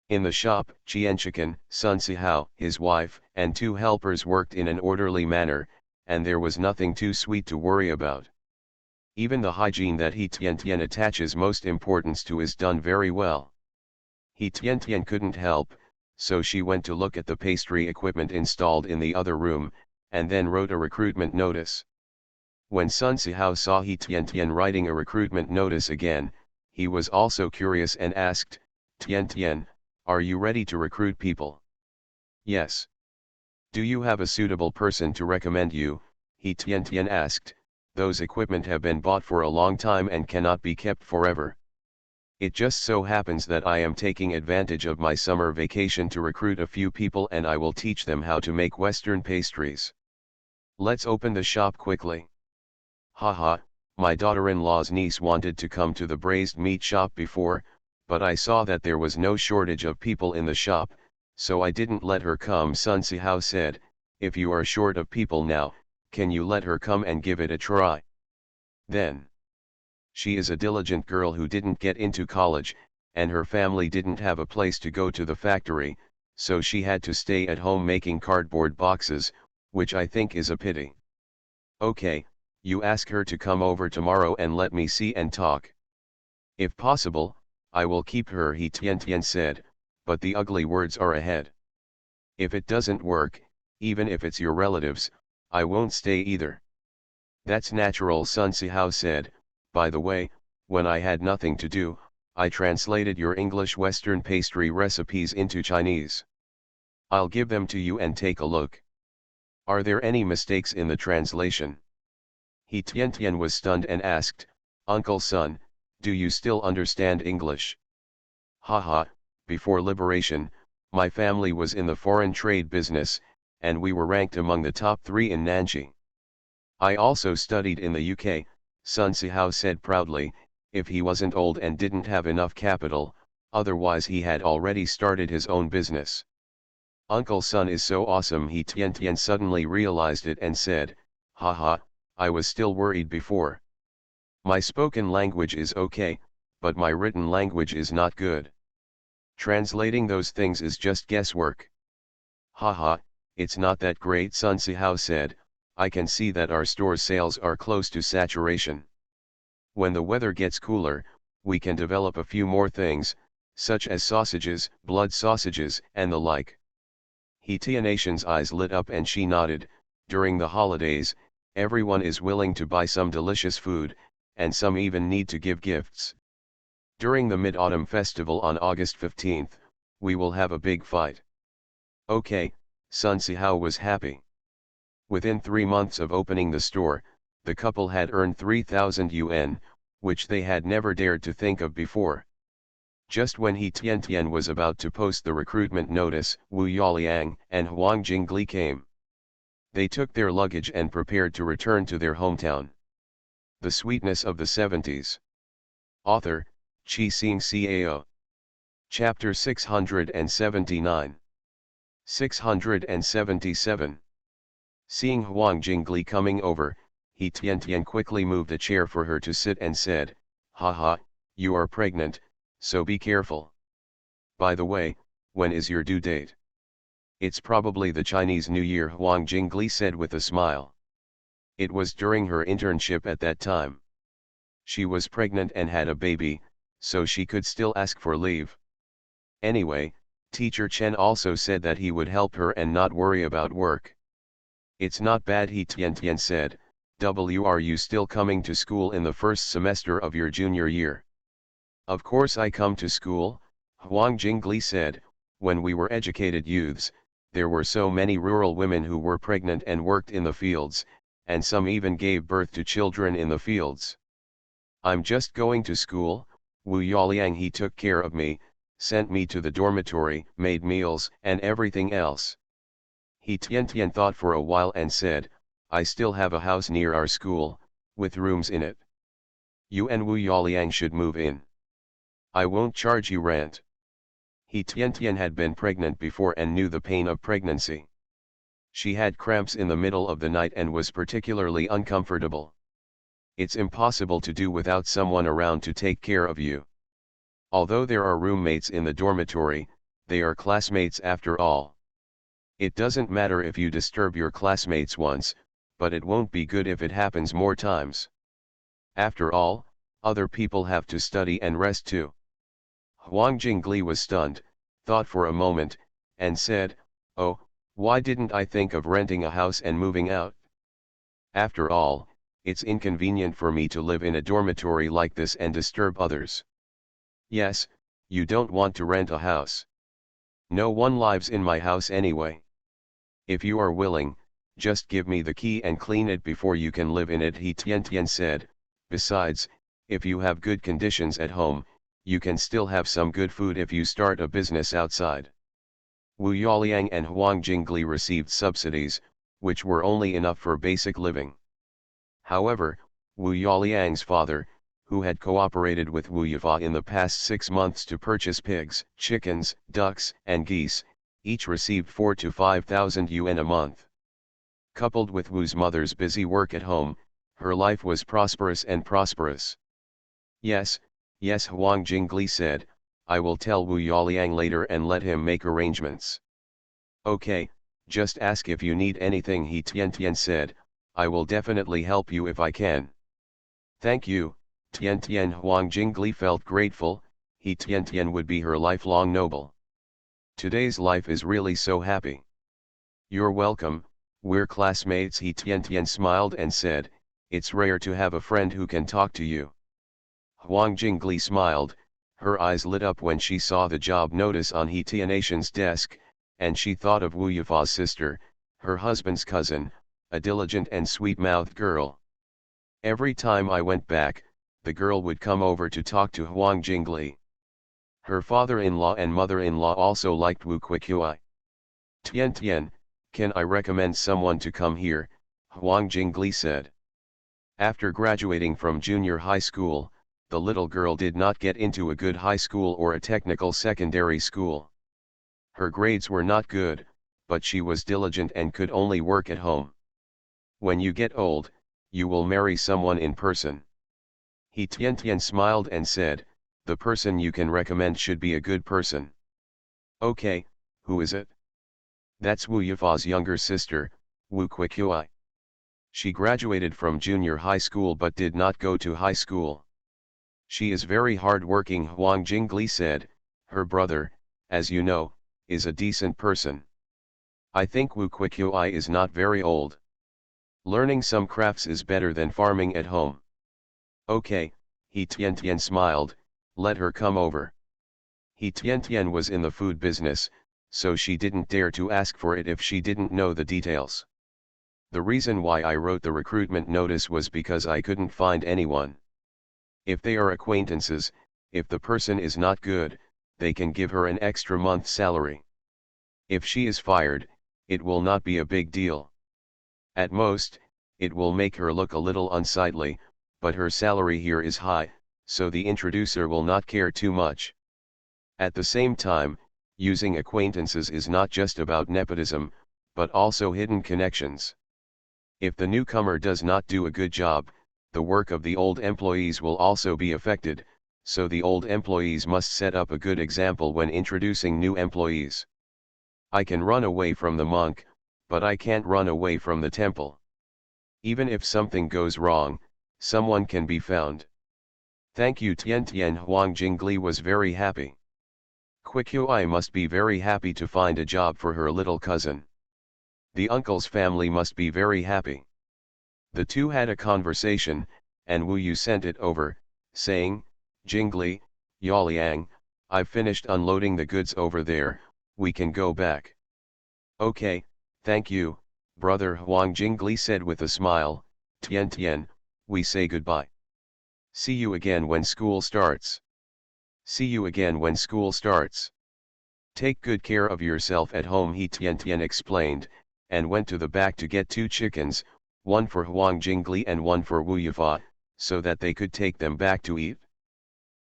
[SPEAKER 1] In the shop, Qianchikan, Sun Sihao, his wife, and two helpers worked in an orderly manner, and there was nothing too sweet to worry about. Even the hygiene that He Tian attaches most importance to is done very well. He Tian couldn't help, so she went to look at the pastry equipment installed in the other room, and then wrote a recruitment notice. When Sun Sihao saw He Tian writing a recruitment notice again, he was also curious and asked, Tian, are you ready to recruit people? Yes. Do you have a suitable person to recommend you? He Tian asked. Those equipment have been bought for a long time and cannot be kept forever. It just so happens that I am taking advantage of my summer vacation to recruit a few people and I will teach them how to make Western pastries. Let's open the shop quickly. Haha, my daughter-in-law's niece wanted to come to the braised meat shop before, but I saw that there was no shortage of people in the shop, so I didn't let her come. Sun Sihao said, if you are short of people now, can you let her come and give it a try? Then. She is a diligent girl who didn't get into college, and her family didn't have a place to go to the factory, so she had to stay at home making cardboard boxes, which I think is a pity. Okay, you ask her to come over tomorrow and let me see and talk. If possible, I will keep her, He Tian said, but the ugly words are ahead. If it doesn't work, even if it's your relatives, I won't stay either. That's natural, Sun Sihao said. By the way, when I had nothing to do, I translated your English Western pastry recipes into Chinese. I'll give them to you and take a look. Are there any mistakes in the translation? He Tian was stunned and asked, Uncle Sun, do you still understand English? Haha, before liberation, my family was in the foreign trade business, and we were ranked among the top 3 in Nanjing. I also studied in the UK, Sun Sihao said proudly, if he wasn't old and didn't have enough capital, otherwise he had already started his own business. Uncle Sun is so awesome. He Tian suddenly realized it and said, haha, I was still worried before. My spoken language is okay, but my written language is not good. Translating those things is just guesswork. Haha, it's not that great. Sun Sihao said, I can see that our store's sales are close to saturation. When the weather gets cooler, we can develop a few more things, such as sausages, blood sausages, and the like. Tianation's eyes lit up and she nodded. During the holidays, everyone is willing to buy some delicious food, and some even need to give gifts. During the Mid-Autumn Festival on August 15th, we will have a big fight. Okay, Sun Sihao was happy. Within 3 months of opening the store, the couple had earned 3,000 yuan, which they had never dared to think of before. Just when Tian was about to post the recruitment notice, Wu Yaliang and Huang Jingli came. They took their luggage and prepared to return to their hometown. The Sweetness of the 70s. Author, Chi Sing Cao. Chapter 679. 677. Seeing Huang Jingli coming over, Tian quickly moved a chair for her to sit and said, haha, you are pregnant, so be careful. By the way, when is your due date? It's probably the Chinese New Year, Huang Jingli said with a smile. It was during her internship at that time. She was pregnant and had a baby, so she could still ask for leave. Anyway, Teacher Chen also said that he would help her and not worry about work. It's not bad, Tian said. Are you still coming to school in the first semester of your junior year? Of course I come to school, Huang Jingli said. When we were educated youths, there were so many rural women who were pregnant and worked in the fields, and some even gave birth to children in the fields. I'm just going to school. Wu Yaliang, he took care of me, sent me to the dormitory, made meals, and everything else. Tian thought for a while and said, I still have a house near our school, with rooms in it. You and Wu Yaliang should move in. I won't charge you rent. Tian had been pregnant before and knew the pain of pregnancy. She had cramps in the middle of the night and was particularly uncomfortable. It's impossible to do without someone around to take care of you. Although there are roommates in the dormitory, they are classmates after all. It doesn't matter if you disturb your classmates once, but it won't be good if it happens more times. After all, other people have to study and rest too. Huang Jingli was stunned, thought for a moment, and said, oh, why didn't I think of renting a house and moving out? After all, it's inconvenient for me to live in a dormitory like this and disturb others. Yes, you don't want to rent a house. No one lives in my house anyway. If you are willing, just give me the key and clean it before you can live in it, Tian said. Besides, if you have good conditions at home, you can still have some good food if you start a business outside. Wu Yaliang and Huang Jingli received subsidies, which were only enough for basic living. However, Wu Yaliang's father, who had cooperated with Wu Yifa in the past 6 months to purchase pigs, chickens, ducks, and geese, each received 4,000 to 5,000 yuan a month. Coupled with Wu's mother's busy work at home, her life was prosperous and prosperous. Yes, Huang Jingli said, I will tell Wu Yaliang later and let him make arrangements. Okay, just ask if you need anything, Tian said, I will definitely help you if I can. Thank you, Tian. Huang Jingli felt grateful. Tian would be her lifelong noble. Today's life is really so happy. You're welcome, we're classmates, Tian smiled and said, it's rare to have a friend who can talk to you. Huang Jingli smiled, her eyes lit up when she saw the job notice on Tianation's desk, and she thought of Wu Yifa's sister, her husband's cousin, a diligent and sweet-mouthed girl. Every time I went back, the girl would come over to talk to Huang Jingli. Her father-in-law and mother-in-law also liked Wu Qiqui. Tian, can I recommend someone to come here? Huang Jingli said. After graduating from junior high school, the little girl did not get into a good high school or a technical secondary school. Her grades were not good, but she was diligent and could only work at home. When you get old, you will marry someone in person. He Tian smiled and said, the person you can recommend should be a good person. Okay, who is it? That's Wu Yufa's younger sister, Wu Quiqui. She graduated from junior high school but did not go to high school. She is very hard-working, Huang Jingli said. Her brother, as you know, is a decent person. I think Wu Quiqui is not very old. Learning some crafts is better than farming at home. Okay, He Tian smiled, let her come over. He Tian was in the food business, so she didn't dare to ask for it if she didn't know the details. The reason why I wrote the recruitment notice was because I couldn't find anyone. If they are acquaintances, if the person is not good, they can give her an extra month's salary. If she is fired, it will not be a big deal. At most, it will make her look a little unsightly, but her salary here is high, so the introducer will not care too much. At the same time, using acquaintances is not just about nepotism, but also hidden connections. If the newcomer does not do a good job, the work of the old employees will also be affected, so the old employees must set up a good example when introducing new employees. I can run away from the monk, but I can't run away from the temple. Even if something goes wrong, someone can be found. Thank you Tian. Huang Jingli was very happy. Quiqui must be very happy to find a job for her little cousin. The uncle's family must be very happy. The two had a conversation, and Wu Yu sent it over, saying, Jingli, Yaliang, I've finished unloading the goods over there, we can go back. Okay, thank you, brother, Huang Jingli said with a smile. Tian, we say goodbye. See you again when school starts. See you again when school starts. Take good care of yourself at home, He Tian explained, and went to the back to get 2 chickens, one for Huang Jingli and one for Wu Yufa, so that they could take them back to eat.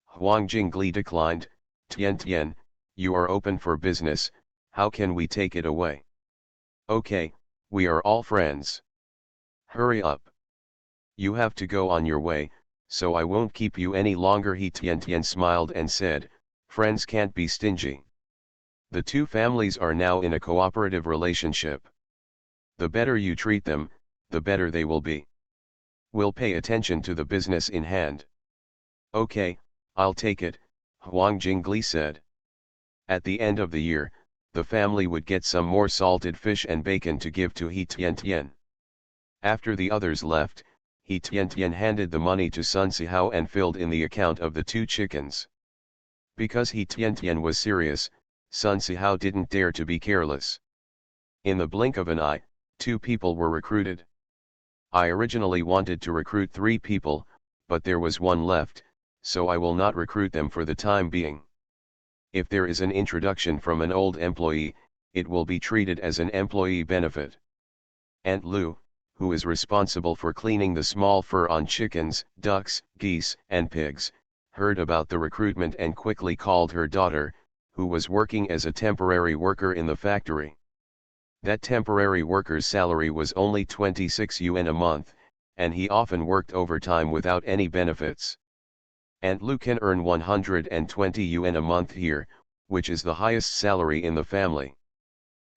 [SPEAKER 1] Huang Jingli declined. Tian, you are open for business, how can we take it away? Okay, we are all friends. Hurry up. You have to go on your way, so I won't keep you any longer. He Tian smiled and said, friends can't be stingy. The two families are now in a cooperative relationship. The better you treat them, the better they will be. We'll pay attention to the business in hand. Okay, I'll take it, Huang Jingli said. At the end of the year, the family would get some more salted fish and bacon to give to He Tian. After the others left, He Tian handed the money to Sun Sihao and filled in the account of the 2 chickens. Because He Tian was serious, Sun Sihao didn't dare to be careless. In the blink of an eye, 2 people were recruited. I originally wanted to recruit 3 people, but there was 1 left, so I will not recruit them for the time being. If there is an introduction from an old employee, it will be treated as an employee benefit. Aunt Lu, who is responsible for cleaning the small fur on chickens, ducks, geese, and pigs, heard about the recruitment and quickly called her daughter, who was working as a temporary worker in the factory. That temporary worker's salary was only 26 yuan a month, and he often worked overtime without any benefits. Aunt Lu can earn 120 yuan a month here, which is the highest salary in the family.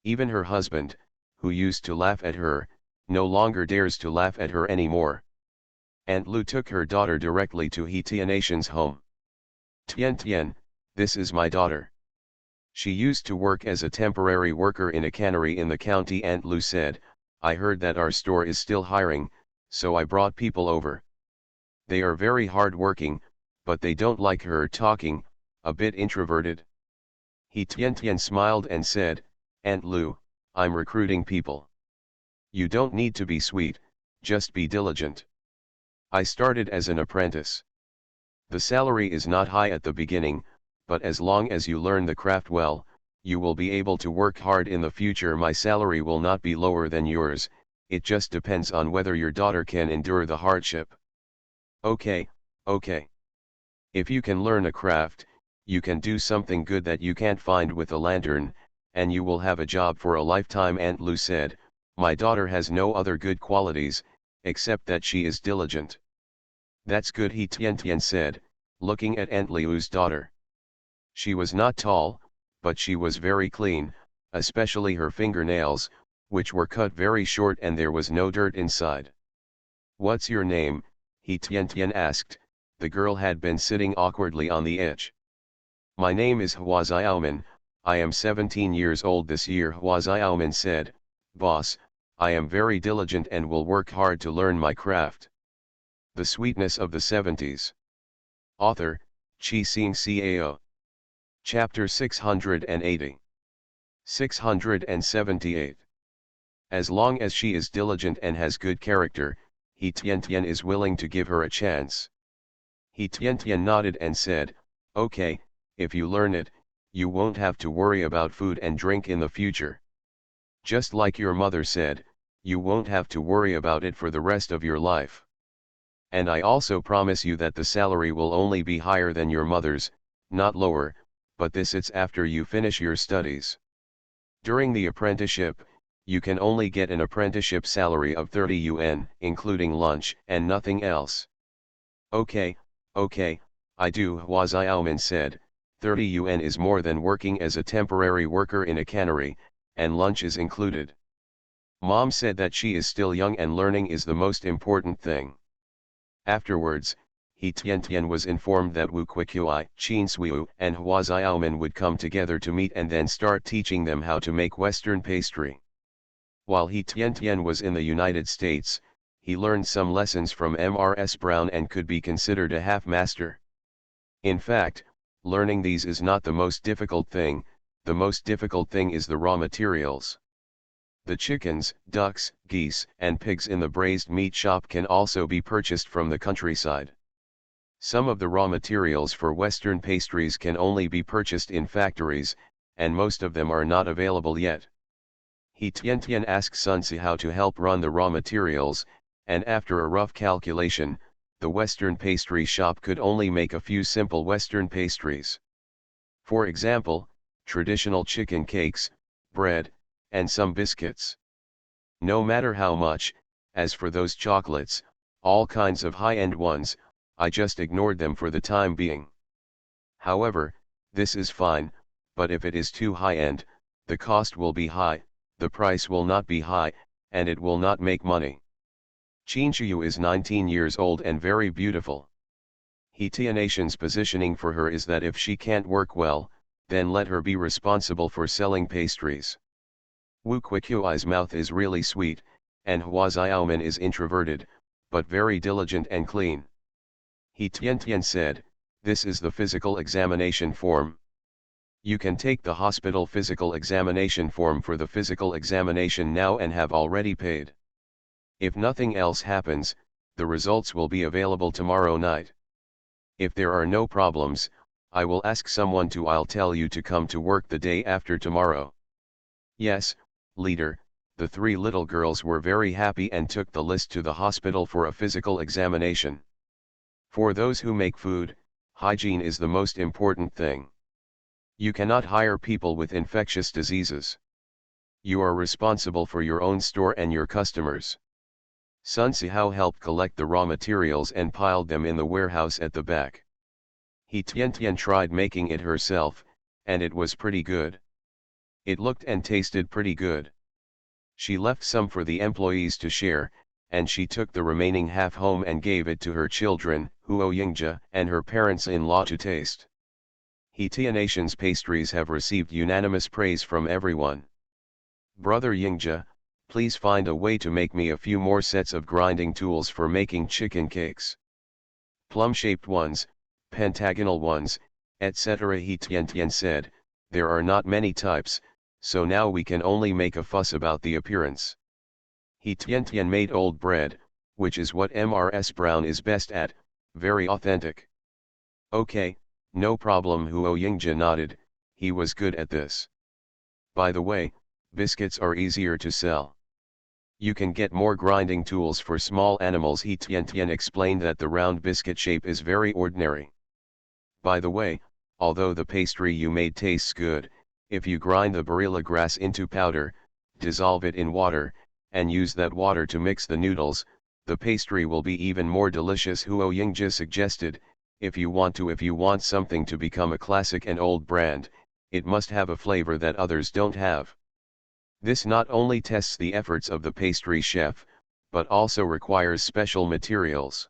[SPEAKER 1] Even her husband, who used to laugh at her, no longer dares to laugh at her anymore. Aunt Lu took her daughter directly to He Tian's home. Tian, this is my daughter. She used to work as a temporary worker in a cannery in the county. Aunt Lu said, I heard that our store is still hiring, so I brought people over. They are very hard-working, but they don't like her talking, a bit introverted. He Tian smiled and said, Aunt Lu, I'm recruiting people. You don't need to be sweet, just be diligent. I started as an apprentice. The salary is not high at the beginning, but as long as you learn the craft well, you will be able to work hard in the future. My salary will not be lower than yours, it just depends on whether your daughter can endure the hardship. Okay, okay. If you can learn a craft, you can do something good that you can't find with a lantern, and you will have a job for a lifetime. Aunt Lu said, my daughter has no other good qualities, except that she is diligent. That's good, He Tian said, looking at Aunt Liu's daughter. She was not tall, but she was very clean, especially her fingernails, which were cut very short and there was no dirt inside. What's your name? He Tian asked. The girl had been sitting awkwardly on the edge. My name is Hua Xiaomin, I am 17 years old this year. Hua Xiaomin said, Boss, I am very diligent and will work hard to learn my craft. The Sweetness of the Seventies. Author, Chi Xing Cao. Chapter 680. 678. As long as she is diligent and has good character, He Tian is willing to give her a chance. He Tian nodded and said, okay, if you learn it, you won't have to worry about food and drink in the future. Just like your mother said, you won't have to worry about it for the rest of your life. And I also promise you that the salary will only be higher than your mother's, not lower, but this it's after you finish your studies. During the apprenticeship, you can only get an apprenticeship salary of 30 yuan, including lunch and nothing else. Okay, I do, Hua Xiaomin said, 30 yuan is more than working as a temporary worker in a cannery, and lunch is included. Mom said that she is still young and learning is the most important thing. Afterwards, He Tian was informed that Wu Kuiqui, Qin Suiyu, and Hua Xiaomin would come together to meet and then start teaching them how to make Western pastry. While He Tian was in the United States, he learned some lessons from Mrs. Brown and could be considered a half-master. In fact, learning these is not the most difficult thing, the most difficult thing is the raw materials. The chickens, ducks, geese, and pigs in the braised meat shop can also be purchased from the countryside. Some of the raw materials for Western pastries can only be purchased in factories, and most of them are not available yet. He Tian asked Sun Si how to help run the raw materials, and after a rough calculation, the Western pastry shop could only make a few simple Western pastries. For example, traditional chicken cakes, bread, and some biscuits. No matter how much, as for those chocolates, all kinds of high-end ones, I just ignored them for the time being. However, this is fine, but if it is too high-end, the cost will be high, the price will not be high, and it will not make money. Qin Shuyu is 19 years old and very beautiful. He Tian's positioning for her is that if she can't work well, then let her be responsible for selling pastries. Wu Kuiqi's mouth is really sweet, and Hua Xiaomin is introverted, but very diligent and clean. He Tian said, this is the physical examination form. You can take the hospital physical examination form for the physical examination now and have already paid. If nothing else happens, the results will be available tomorrow night. If there are no problems, I will ask someone to I'll tell you to come to work the day after tomorrow. Yes, leader, the three little girls were very happy and took the list to the hospital for a physical examination. For those who make food, hygiene is the most important thing. You cannot hire people with infectious diseases. You are responsible for your own store and your customers. Sun Sihao helped collect the raw materials and piled them in the warehouse at the back. He Tian tried making it herself, and it was pretty good. It looked and tasted pretty good. She left some for the employees to share, and she took the remaining half home and gave it to her children, Huo Yingzhe, and her parents-in-law to taste. He Tian's pastries have received unanimous praise from everyone. Brother Yingzhe, please find a way to make me a few more sets of grinding tools for making chicken cakes. Plum-shaped ones, pentagonal ones, etc. He Tian said, there are not many types, so now we can only make a fuss about the appearance. He Tian made old bread, which is what Mrs. Brown is best at, very authentic. Okay, no problem. Huo Yingzhe nodded, he was good at this. By the way, biscuits are easier to sell. You can get more grinding tools for small animals. He Tian Tian explained that the round biscuit shape is very ordinary. By the way, although the pastry you made tastes good, if you grind the barilla grass into powder, dissolve it in water, and use that water to mix the noodles, the pastry will be even more delicious. Huo Yingji suggested, if you want something to become a classic and old brand, it must have a flavor that others don't have. This not only tests the efforts of the pastry chef, but also requires special materials.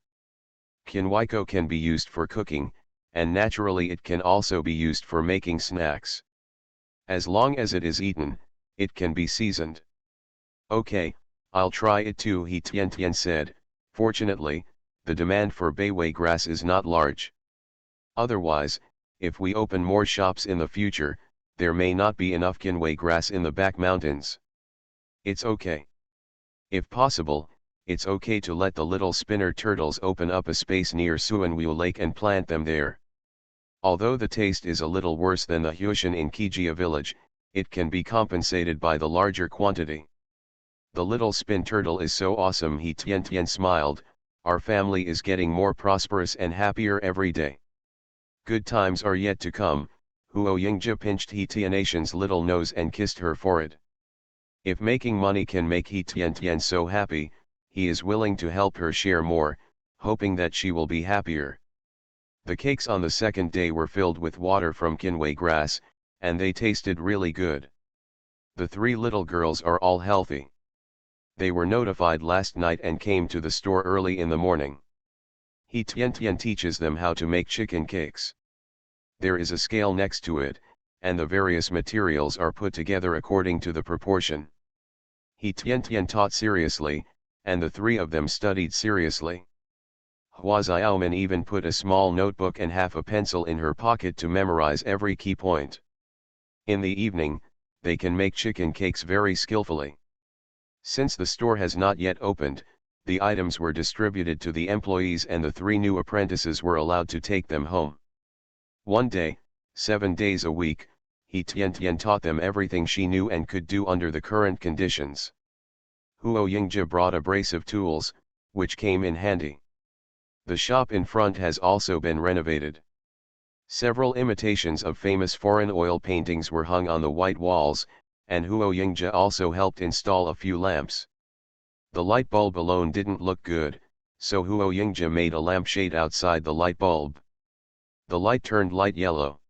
[SPEAKER 1] Kinwaiko can be used for cooking, and naturally it can also be used for making snacks. As long as it is eaten, it can be seasoned. Okay, I'll try it too, He Tian Tian said. Fortunately, the demand for Beiwei grass is not large. Otherwise, if we open more shops in the future, there may not be enough Kinwei grass in the back mountains. It's okay. If possible, it's okay to let the little spinner turtles open up a space near Suanwu Lake and plant them there. Although the taste is a little worse than the Hyoshin in Kijia village, it can be compensated by the larger quantity. The little spin turtle is so awesome, He Tian Tian smiled. Our family is getting more prosperous and happier every day. Good times are yet to come. Huo Yingji pinched He Tianatian's little nose and kissed her forehead. If making money can make He Tian Tian so happy, he is willing to help her share more, hoping that she will be happier. The cakes on the second day were filled with water from Kinwei grass, and they tasted really good. The three little girls are all healthy. They were notified last night and came to the store early in the morning. He Tian Tian teaches them how to make chicken cakes. There is a scale next to it, and the various materials are put together according to the proportion. He Tian Tian taught seriously, and the three of them studied seriously. Hua Xiaoman even put a small notebook and half a pencil in her pocket to memorize every key point. In the evening, they can make chicken cakes very skillfully. Since the store has not yet opened, the items were distributed to the employees and the three new apprentices were allowed to take them home. One day, 7 days a week, He Tian Tian taught them everything she knew and could do under the current conditions. Huo Yingji brought a brace of tools, which came in handy. The shop in front has also been renovated. Several imitations of famous foreign oil paintings were hung on the white walls, and Huo Yingji also helped install a few lamps. The light bulb alone didn't look good, so Huo Yingji made a lampshade outside the light bulb. The light turned light yellow.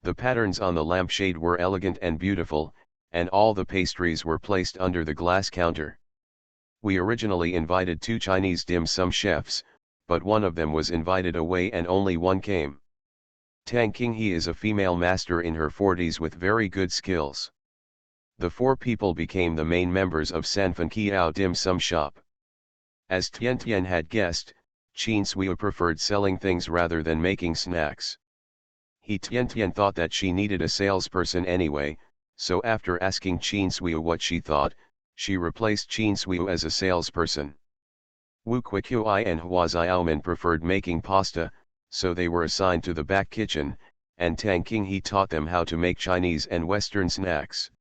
[SPEAKER 1] The patterns on the lampshade were elegant and beautiful, and all the pastries were placed under the glass counter. We originally invited 2 Chinese dim sum chefs, but one of them was invited away and only one came. Tang Qinghe is a female master in her 40s with very good skills. The 4 people became the main members of Sanfan Kiao dim sum shop. As Tian Tian had guessed, Qin Sui preferred selling things rather than making snacks. He Tian Tian thought that she needed a salesperson anyway, so after asking Qin Sui what she thought, she replaced Qin Sui as a salesperson. Wu Qiqui and Hua Xiaoman preferred making pasta, so they were assigned to the back kitchen, and Tang Qinghe taught them how to make Chinese and Western snacks.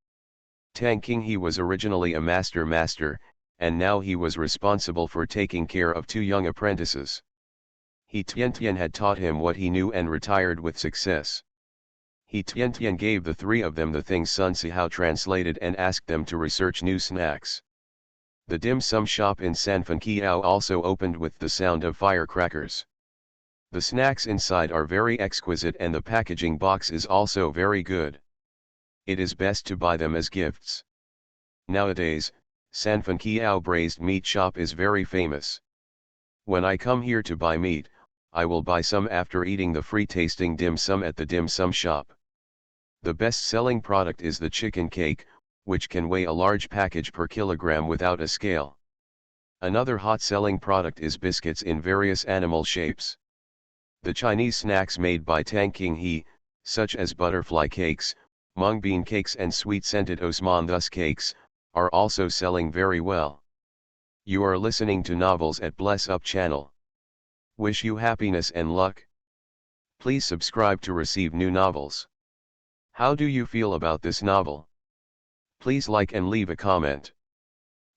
[SPEAKER 1] Tang Qinghe was originally a master, and now he was responsible for taking care of 2 young apprentices. He Tian Tian had taught him what he knew and retired with success. He Tian Tian gave the 3 of them the things Sun Sihao translated and asked them to research new snacks. The dim sum shop in Sanfan Kiao also opened with the sound of firecrackers. The snacks inside are very exquisite and the packaging box is also very good. It is best to buy them as gifts. Nowadays, Sanfan Kiao braised meat shop is very famous. When I come here to buy meat, I will buy some after eating the free tasting dim sum at the dim sum shop. The best selling product is the chicken cake, which can weigh a large package per kilogram without a scale. Another hot selling product is biscuits in various animal shapes. The Chinese snacks made by Tang Qinghe, such as butterfly cakes, mung bean cakes and sweet-scented Osman thus cakes, are also selling very well. You are listening to Novels at Bless Up channel. Wish you happiness and luck. Please subscribe to receive new novels. How do you feel about this novel? Please like and leave a comment.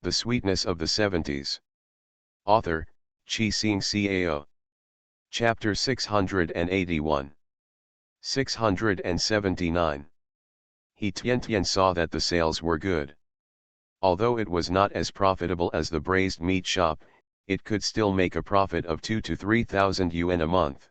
[SPEAKER 1] The Sweetness of the Seventies. Author, Chi Sing Cao. Chapter 681. 679. He Tian saw that the sales were good. Although it was not as profitable as the braised meat shop, it could still make a profit of 2 to 3,000 yuan a month.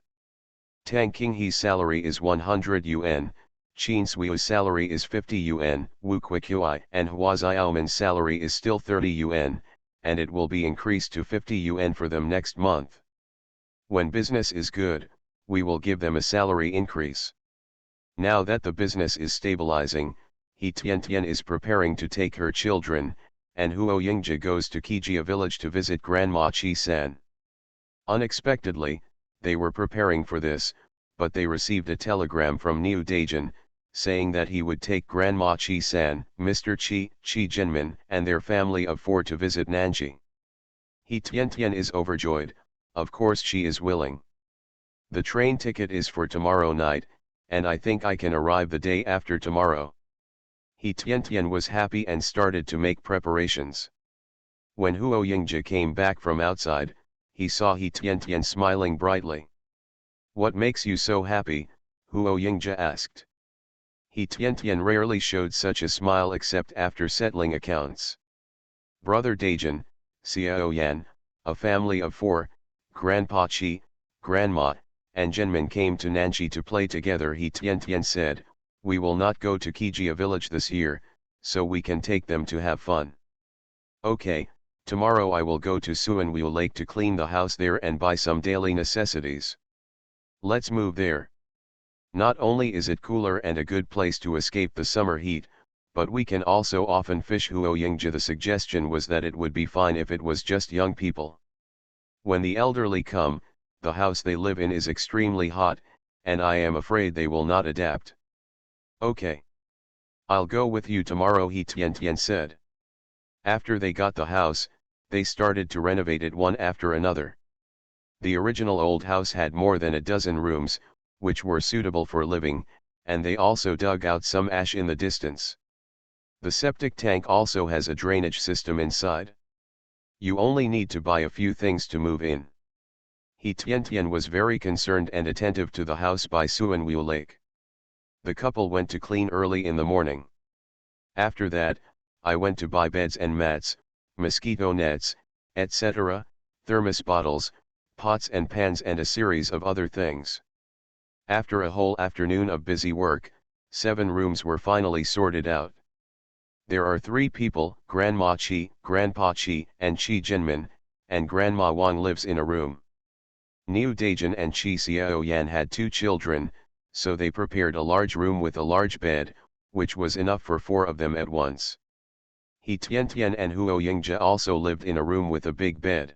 [SPEAKER 1] Tang Qinghe's salary is 100 yuan, Qin Sui's salary is 50 yuan, Wu Kuiqui and Hua Xiaoman's salary is still 30 yuan, and it will be increased to 50 yuan for them next month. When business is good, we will give them a salary increase. Now that the business is stabilizing, He Tian is preparing to take her children, and Huo Yingji goes to Qijia village to visit Grandma Qi San. Unexpectedly, they were preparing for this, but they received a telegram from Niu Daijin, saying that he would take Grandma Qi San, Mr. Qi Jinmin, and their family of 4 to visit Nanji. He Tian is overjoyed, of course she is willing. The train ticket is for tomorrow night, and I think I can arrive the day after tomorrow. He Tian was happy and started to make preparations. When Huo Yingji came back from outside, he saw He Tian smiling brightly. "What makes you so happy?" Huo Yingji asked. He Tian rarely showed such a smile except after settling accounts. Brother Daijin, Xiao Yan, a family of 4, Grandpa Qi, Grandma, and Jinmin came to Nanji to play together. He Tian said, "We will not go to Qijia village this year, so we can take them to have fun." "Okay, tomorrow I will go to Suanwu Lake to clean the house there and buy some daily necessities. Let's move there. Not only is it cooler and a good place to escape the summer heat, but we can also often fish." Huo Yingji. The suggestion was that it would be fine if it was just young people. When the elderly come, the house they live in is extremely hot, and I am afraid they will not adapt. "Okay. I'll go with you tomorrow," He Tian said. After they got the house, they started to renovate it one after another. The original old house had more than a dozen rooms, which were suitable for living, and they also dug out some ash in the distance. The septic tank also has a drainage system inside. You only need to buy a few things to move in. He Tian was very concerned and attentive to the house by Suanwu Lake. The couple went to clean early in the morning. After that, I went to buy beds and mats, mosquito nets, etc., thermos bottles, pots and pans and a series of other things. After a whole afternoon of busy work, 7 rooms were finally sorted out. There are 3 people, Grandma Qi, Grandpa Qi, and Qi Jinmin, and Grandma Wang lives in a room. Niu Daijin and Qi Xiao Yan had 2 children, so they prepared a large room with a large bed, which was enough for 4 of them at once. He Tian and Huo Yingji also lived in a room with a big bed.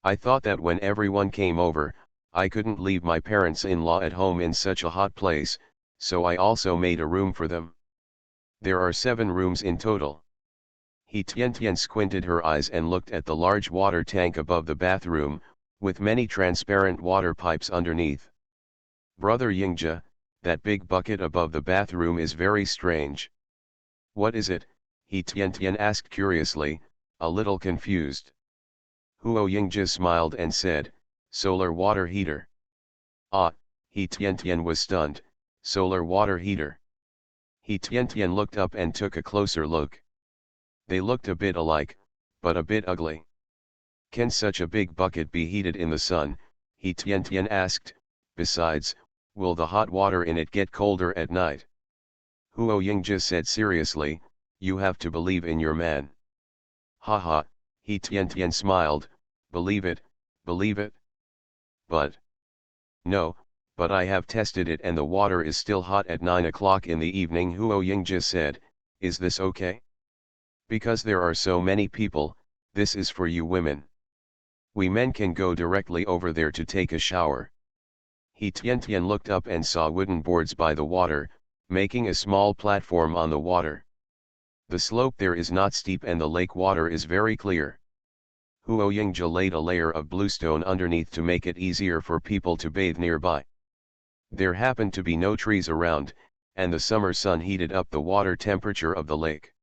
[SPEAKER 1] I thought that when everyone came over, I couldn't leave my parents-in-law at home in such a hot place, so I also made a room for them. There are 7 rooms in total. He Tian squinted her eyes and looked at the large water tank above the bathroom, with many transparent water pipes underneath. "Brother Yingji, that big bucket above the bathroom is very strange." "What is it?" He Tian asked curiously, a little confused. Huo Yingji smiled and said, "Solar water heater." "Ah," He Tian was stunned, "solar water heater." He Tian looked up and took a closer look. They looked a bit alike, but a bit ugly. "Can such a big bucket be heated in the sun?" He Tian asked. "Besides, will the hot water in it get colder at night?" Huo Yingji said seriously, "You have to believe in your man." "Ha ha," He Tian smiled, believe it. "But..." "No, but I have tested it and the water is still hot at 9 o'clock in the evening." Huo Yingji said, "Is this okay?" "Because there are so many people, this is for you women. We men can go directly over there to take a shower." He Tian looked up and saw wooden boards by the water, making a small platform on the water. The slope there is not steep and the lake water is very clear. Huo Yingji laid a layer of bluestone underneath to make it easier for people to bathe nearby. There happened to be no trees around, and the summer sun heated up the water temperature of the lake.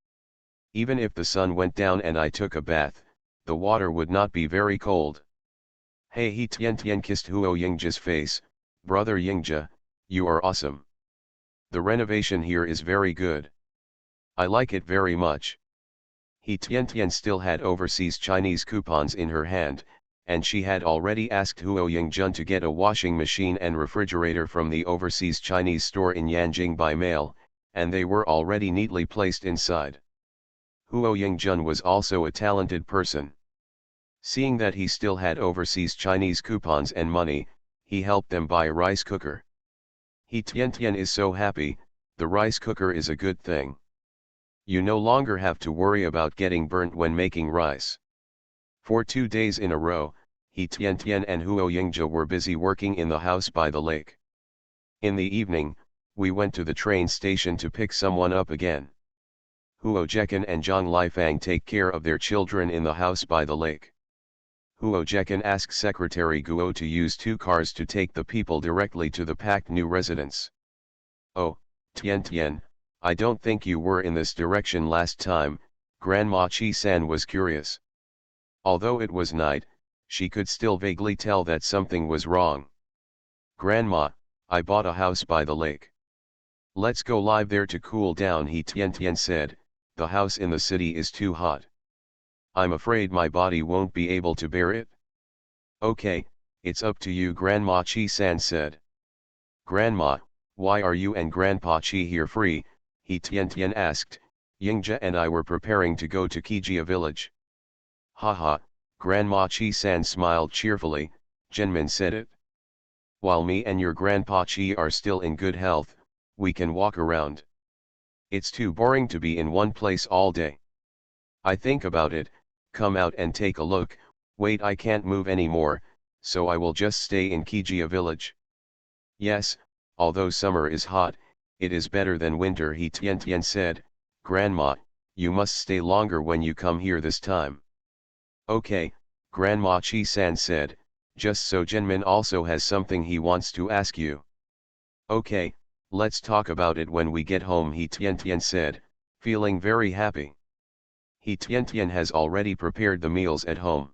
[SPEAKER 1] Even if the sun went down and I took a bath, the water would not be very cold. Hey, he Tian Tian kissed Huo Yingjia's face. Brother Yingjia, you are awesome. The renovation here is very good. I like it very much. He Tian Tian still had overseas Chinese coupons in her hand, and she had already asked Huo Yingjun to get a washing machine and refrigerator from the overseas Chinese store in Yanjing by mail, and they were already neatly placed inside. Huo Yingjun was also a talented person. Seeing that he still had overseas Chinese coupons and money, he helped them buy a rice cooker. He Tian Tian is so happy. The rice cooker is a good thing. You no longer have to worry about getting burnt when making rice. For 2 days in a row, He Tian Tian and Huo Yingjia were busy working in the house by the lake. In the evening, we went to the train station to pick someone up again. Huo Jekan and Zhang Lifang take care of their children in the house by the lake. Huo Jekan asked Secretary Guo to use 2 cars to take the people directly to the packed new residence. Oh, Tian Tian, I don't think you were in this direction last time, Grandma Chi-san was curious. Although it was night, she could still vaguely tell that something was wrong. Grandma, I bought a house by the lake. Let's go live there to cool down, He Tian Tian said. The house in the city is too hot. I'm afraid my body won't be able to bear it. Okay, it's up to you, Grandma Chi-san said. Grandma, why are you and Grandpa Chi here free? He Tian Tian asked. Yingjia and I were preparing to go to Kijia village. Haha, Grandma Chi-san smiled cheerfully. Jinmin said it. While me and your Grandpa Chi are still in good health, we can walk around. It's too boring to be in one place all day. I think about it, come out and take a look. Wait, I can't move anymore, so I will just stay in Kijia village. Yes, although summer is hot, it is better than winter, He Tian Tian said. Grandma, you must stay longer when you come here this time. Okay, Grandma Chi-san said, just so Jinmin also has something he wants to ask you. Okay, let's talk about it when we get home, He Tian Tian said, feeling very happy. He Tian Tian has already prepared the meals at home.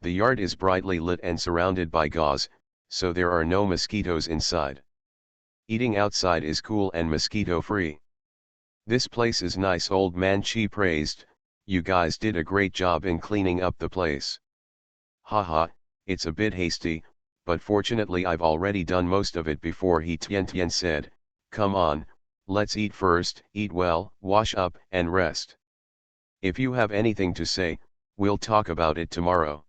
[SPEAKER 1] The yard is brightly lit and surrounded by gauze, so there are no mosquitoes inside. Eating outside is cool and mosquito-free. This place is nice, old man Chi praised. You guys did a great job in cleaning up the place. Haha, it's a bit hasty, but fortunately I've already done most of it before, He Tian Tian said. Come on, let's eat first, eat well, wash up and rest. If you have anything to say, we'll talk about it tomorrow.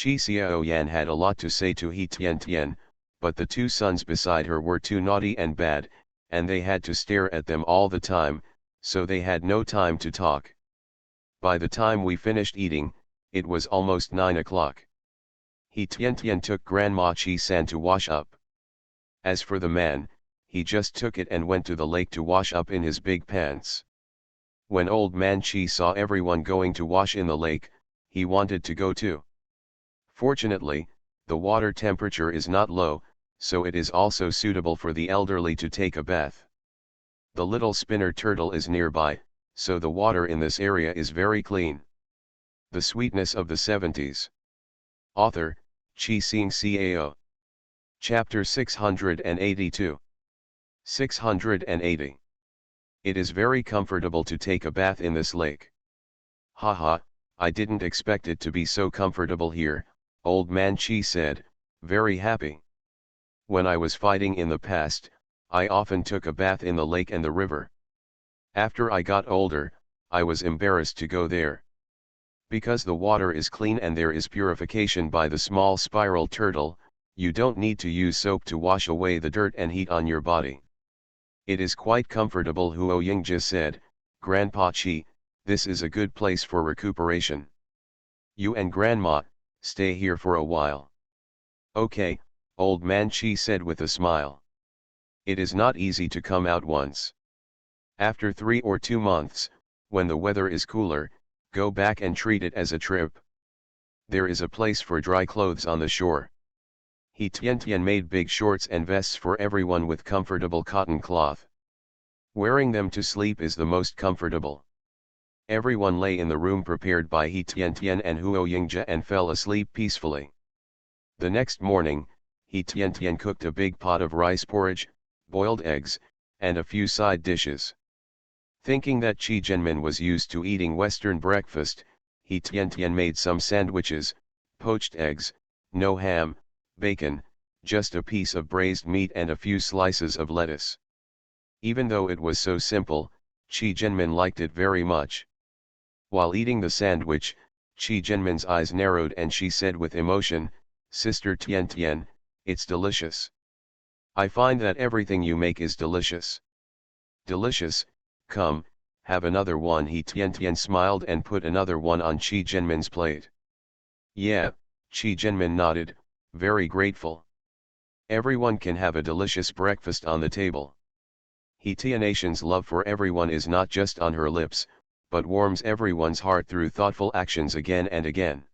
[SPEAKER 1] Chi Xiao Yan had a lot to say to He Tian Tian, but the 2 sons beside her were too naughty and bad, and they had to stare at them all the time, so they had no time to talk. By the time we finished eating, it was almost 9 o'clock. He Tian Tian took Grandma Chi-san to wash up. As for the man, he just took it and went to the lake to wash up in his big pants. When old man Chi saw everyone going to wash in the lake, he wanted to go too. Fortunately, the water temperature is not low, so it is also suitable for the elderly to take a bath. The little spinner turtle is nearby, so the water in this area is very clean. The Sweetness of the 70s. Author, Chi Sing Cao. Chapter 682. 680. It is very comfortable to take a bath in this lake. Haha, I didn't expect it to be so comfortable here, old man Chi said, very happy. When I was fighting in the past, I often took a bath in the lake and the river. After I got older, I was embarrassed to go there. Because the water is clean and there is purification by the small spiral turtle, you don't need to use soap to wash away the dirt and heat on your body. It is quite comfortable, Huo Yingjia said. Grandpa Chi, this is a good place for recuperation. You and Grandma, stay here for a while. Okay, old man Chi said with a smile. It is not easy to come out once. After 3 or 2 months, when the weather is cooler, go back and treat it as a trip. There is a place for dry clothes on the shore. He Tian Tian made big shorts and vests for everyone with comfortable cotton cloth. Wearing them to sleep is the most comfortable. Everyone lay in the room prepared by He Tian and Huo Yingzhe and fell asleep peacefully. The next morning, He Tian cooked a big pot of rice porridge, boiled eggs, and a few side dishes. Thinking that Qi Zhenmin was used to eating Western breakfast, He Tian made some sandwiches, poached eggs, no ham, bacon, just a piece of braised meat and a few slices of lettuce. Even though it was so simple, Qi Zhenmin liked it very much. While eating the sandwich, Qi Zhenmin's eyes narrowed and she said with emotion, "Sister Tian, it's delicious. I find that everything you make is delicious." "Delicious, come, have another one." He Tian smiled and put another one on Qi Zhenmin's plate. "Yeah," Qi Zhenmin nodded, very grateful. Everyone can have a delicious breakfast on the table. He Tian's love for everyone is not just on her lips, but warms everyone's heart through thoughtful actions again and again.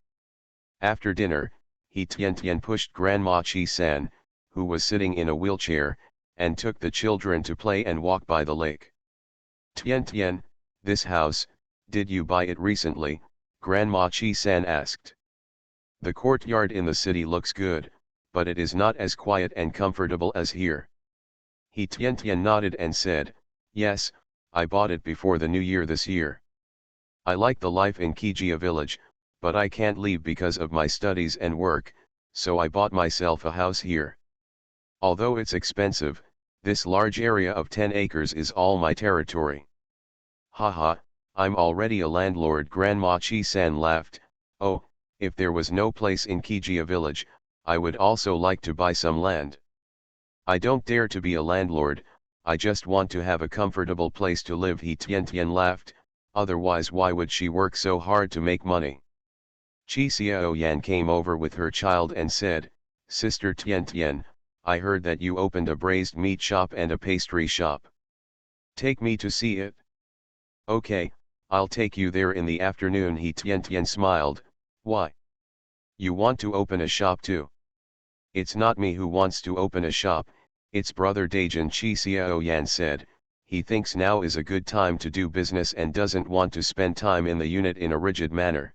[SPEAKER 1] After dinner, He Tian pushed Grandma Qi San, who was sitting in a wheelchair, and took the children to play and walk by the lake. "Tian, this house, did you buy it recently?" Grandma Qi San asked. "The courtyard in the city looks good, but it is not as quiet and comfortable as here." He Tian nodded and said, "Yes, I bought it before the new year this year. I like the life in Kijia village, but I can't leave because of my studies and work, so I bought myself a house here. Although it's expensive, this large area of 10 acres is all my territory." "Haha, I'm already a landlord." Grandma Qi San laughed. "Oh, if there was no place in Kijia village, I would also like to buy some land. I don't dare to be a landlord, I just want to have a comfortable place to live." He Tian laughed, "Otherwise why would she work so hard to make money?" Qi Xiaoyan came over with her child and said, "Sister Tian, I heard that you opened a braised meat shop and a pastry shop. Take me to see it." "Okay, I'll take you there in the afternoon." He Tian smiled. "Why? You want to open a shop too?" "It's not me who wants to open a shop, it's brother Dajan." Qi Xiaoyan said. "He thinks now is a good time to do business and doesn't want to spend time in the unit in a rigid manner.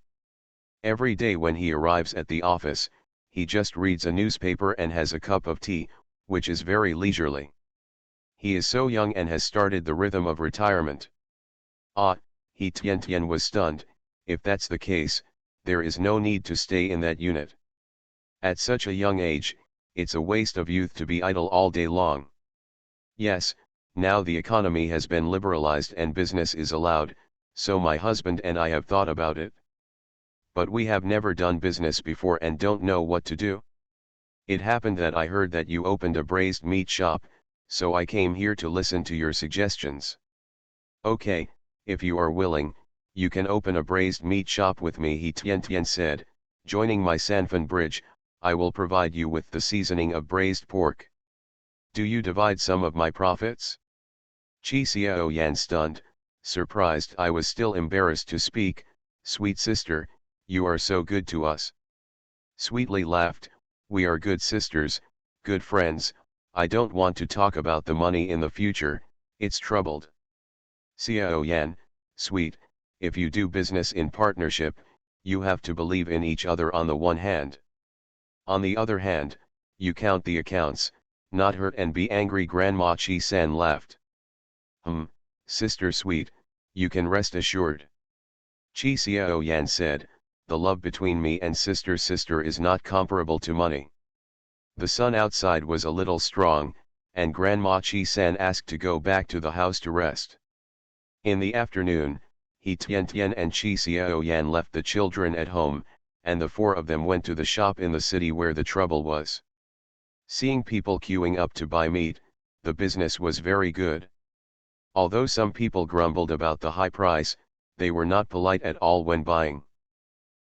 [SPEAKER 1] Every day when he arrives at the office, he just reads a newspaper and has a cup of tea, which is very leisurely. He is so young and has started the rhythm of retirement." "Ah," He Tian was stunned. "If that's the case, there is no need to stay in that unit. At such a young age, it's a waste of youth to be idle all day long." "Yes, now the economy has been liberalized and business is allowed, so my husband and I have thought about it. But we have never done business before and don't know what to do. It happened that I heard that you opened a braised meat shop, so I came here to listen to your suggestions." "Okay, if you are willing, you can open a braised meat shop with me." He Tian said, "Joining my Sanfan bridge, I will provide you with the seasoning of braised pork. Do you divide some of my profits?" Qi Xiaoyan stunned, surprised. I was still embarrassed to speak. "Sweet sister, you are so good to us." Sweetly laughed, "We are good sisters, good friends. I don't want to talk about the money in the future, it's troubled." "Xiaoyan, sweet, if you do business in partnership, you have to believe in each other on the one hand. On the other hand, you count the accounts, not hurt and be angry." Grandma Qi San laughed. Sister sweet, you can rest assured." Qi Xiaoyan said, "The love between me and sister is not comparable to money." The sun outside was a little strong, and Grandma Qi San asked to go back to the house to rest. In the afternoon, He Tian and Qi Xiaoyan left the children at home, and the four of them went to the shop in the city where the trouble was. Seeing people queuing up to buy meat, the business was very good. Although some people grumbled about the high price, they were not polite at all when buying.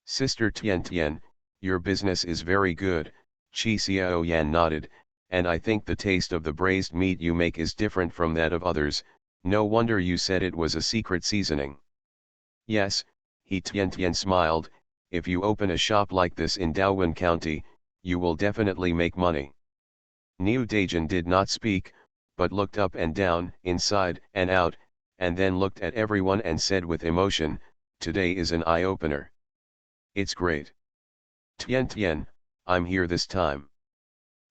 [SPEAKER 1] "Sister Tian, your business is very good," Qi Xiaoyan nodded, "and I think the taste of the braised meat you make is different from that of others. No wonder you said it was a secret seasoning." "Yes," He Tian smiled, "if you open a shop like this in Daowen County, you will definitely make money." Niu Dajan did not speak, but looked up and down, inside and out, and then looked at everyone and said with emotion, "Today is an eye-opener. It's great. Tien, I'm here this time.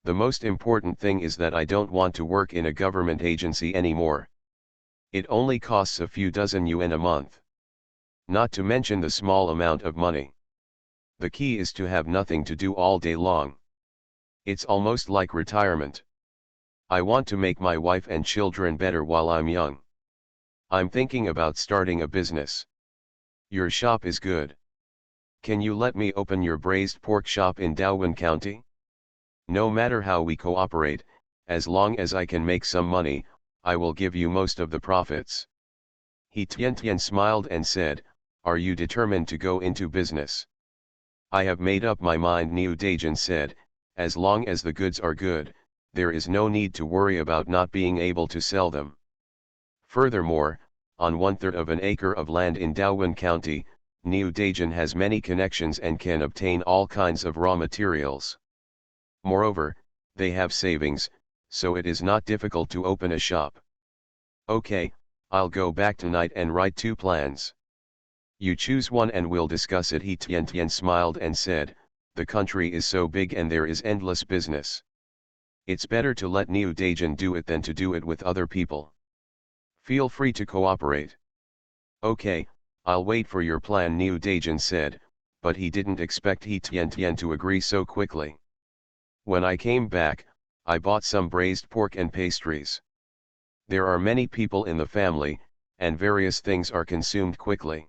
[SPEAKER 1] The most important thing is that I don't want to work in a government agency anymore. It only costs a few dozen yuan a month. Not to mention the small amount of money. The key is to have nothing to do all day long. It's almost like retirement. I want to make my wife and children better while I'm young. I'm thinking about starting a business. Your shop is good. Can you let me open your braised pork shop in Daowen County? No matter how we cooperate, as long as I can make some money, I will give you most of the profits." He Tian smiled and said, "Are you determined to go into business?" "I have made up my mind," Niu Daijin said, "as long as the goods are good, there is no need to worry about not being able to sell them. Furthermore, on 1/3 of an acre of land in Daowen County, Niu Daijin has many connections and can obtain all kinds of raw materials. Moreover, they have savings, so it is not difficult to open a shop. Okay, I'll go back tonight and write 2 plans. You choose one and we'll discuss it." He Tian smiled and said, "The country is so big and there is endless business. It's better to let Niu Daijin do it than to do it with other people. Feel free to cooperate." "Okay, I'll wait for your plan," Niu Daijin said, but he didn't expect He Tian to agree so quickly. "When I came back, I bought some braised pork and pastries. There are many people in the family, and various things are consumed quickly.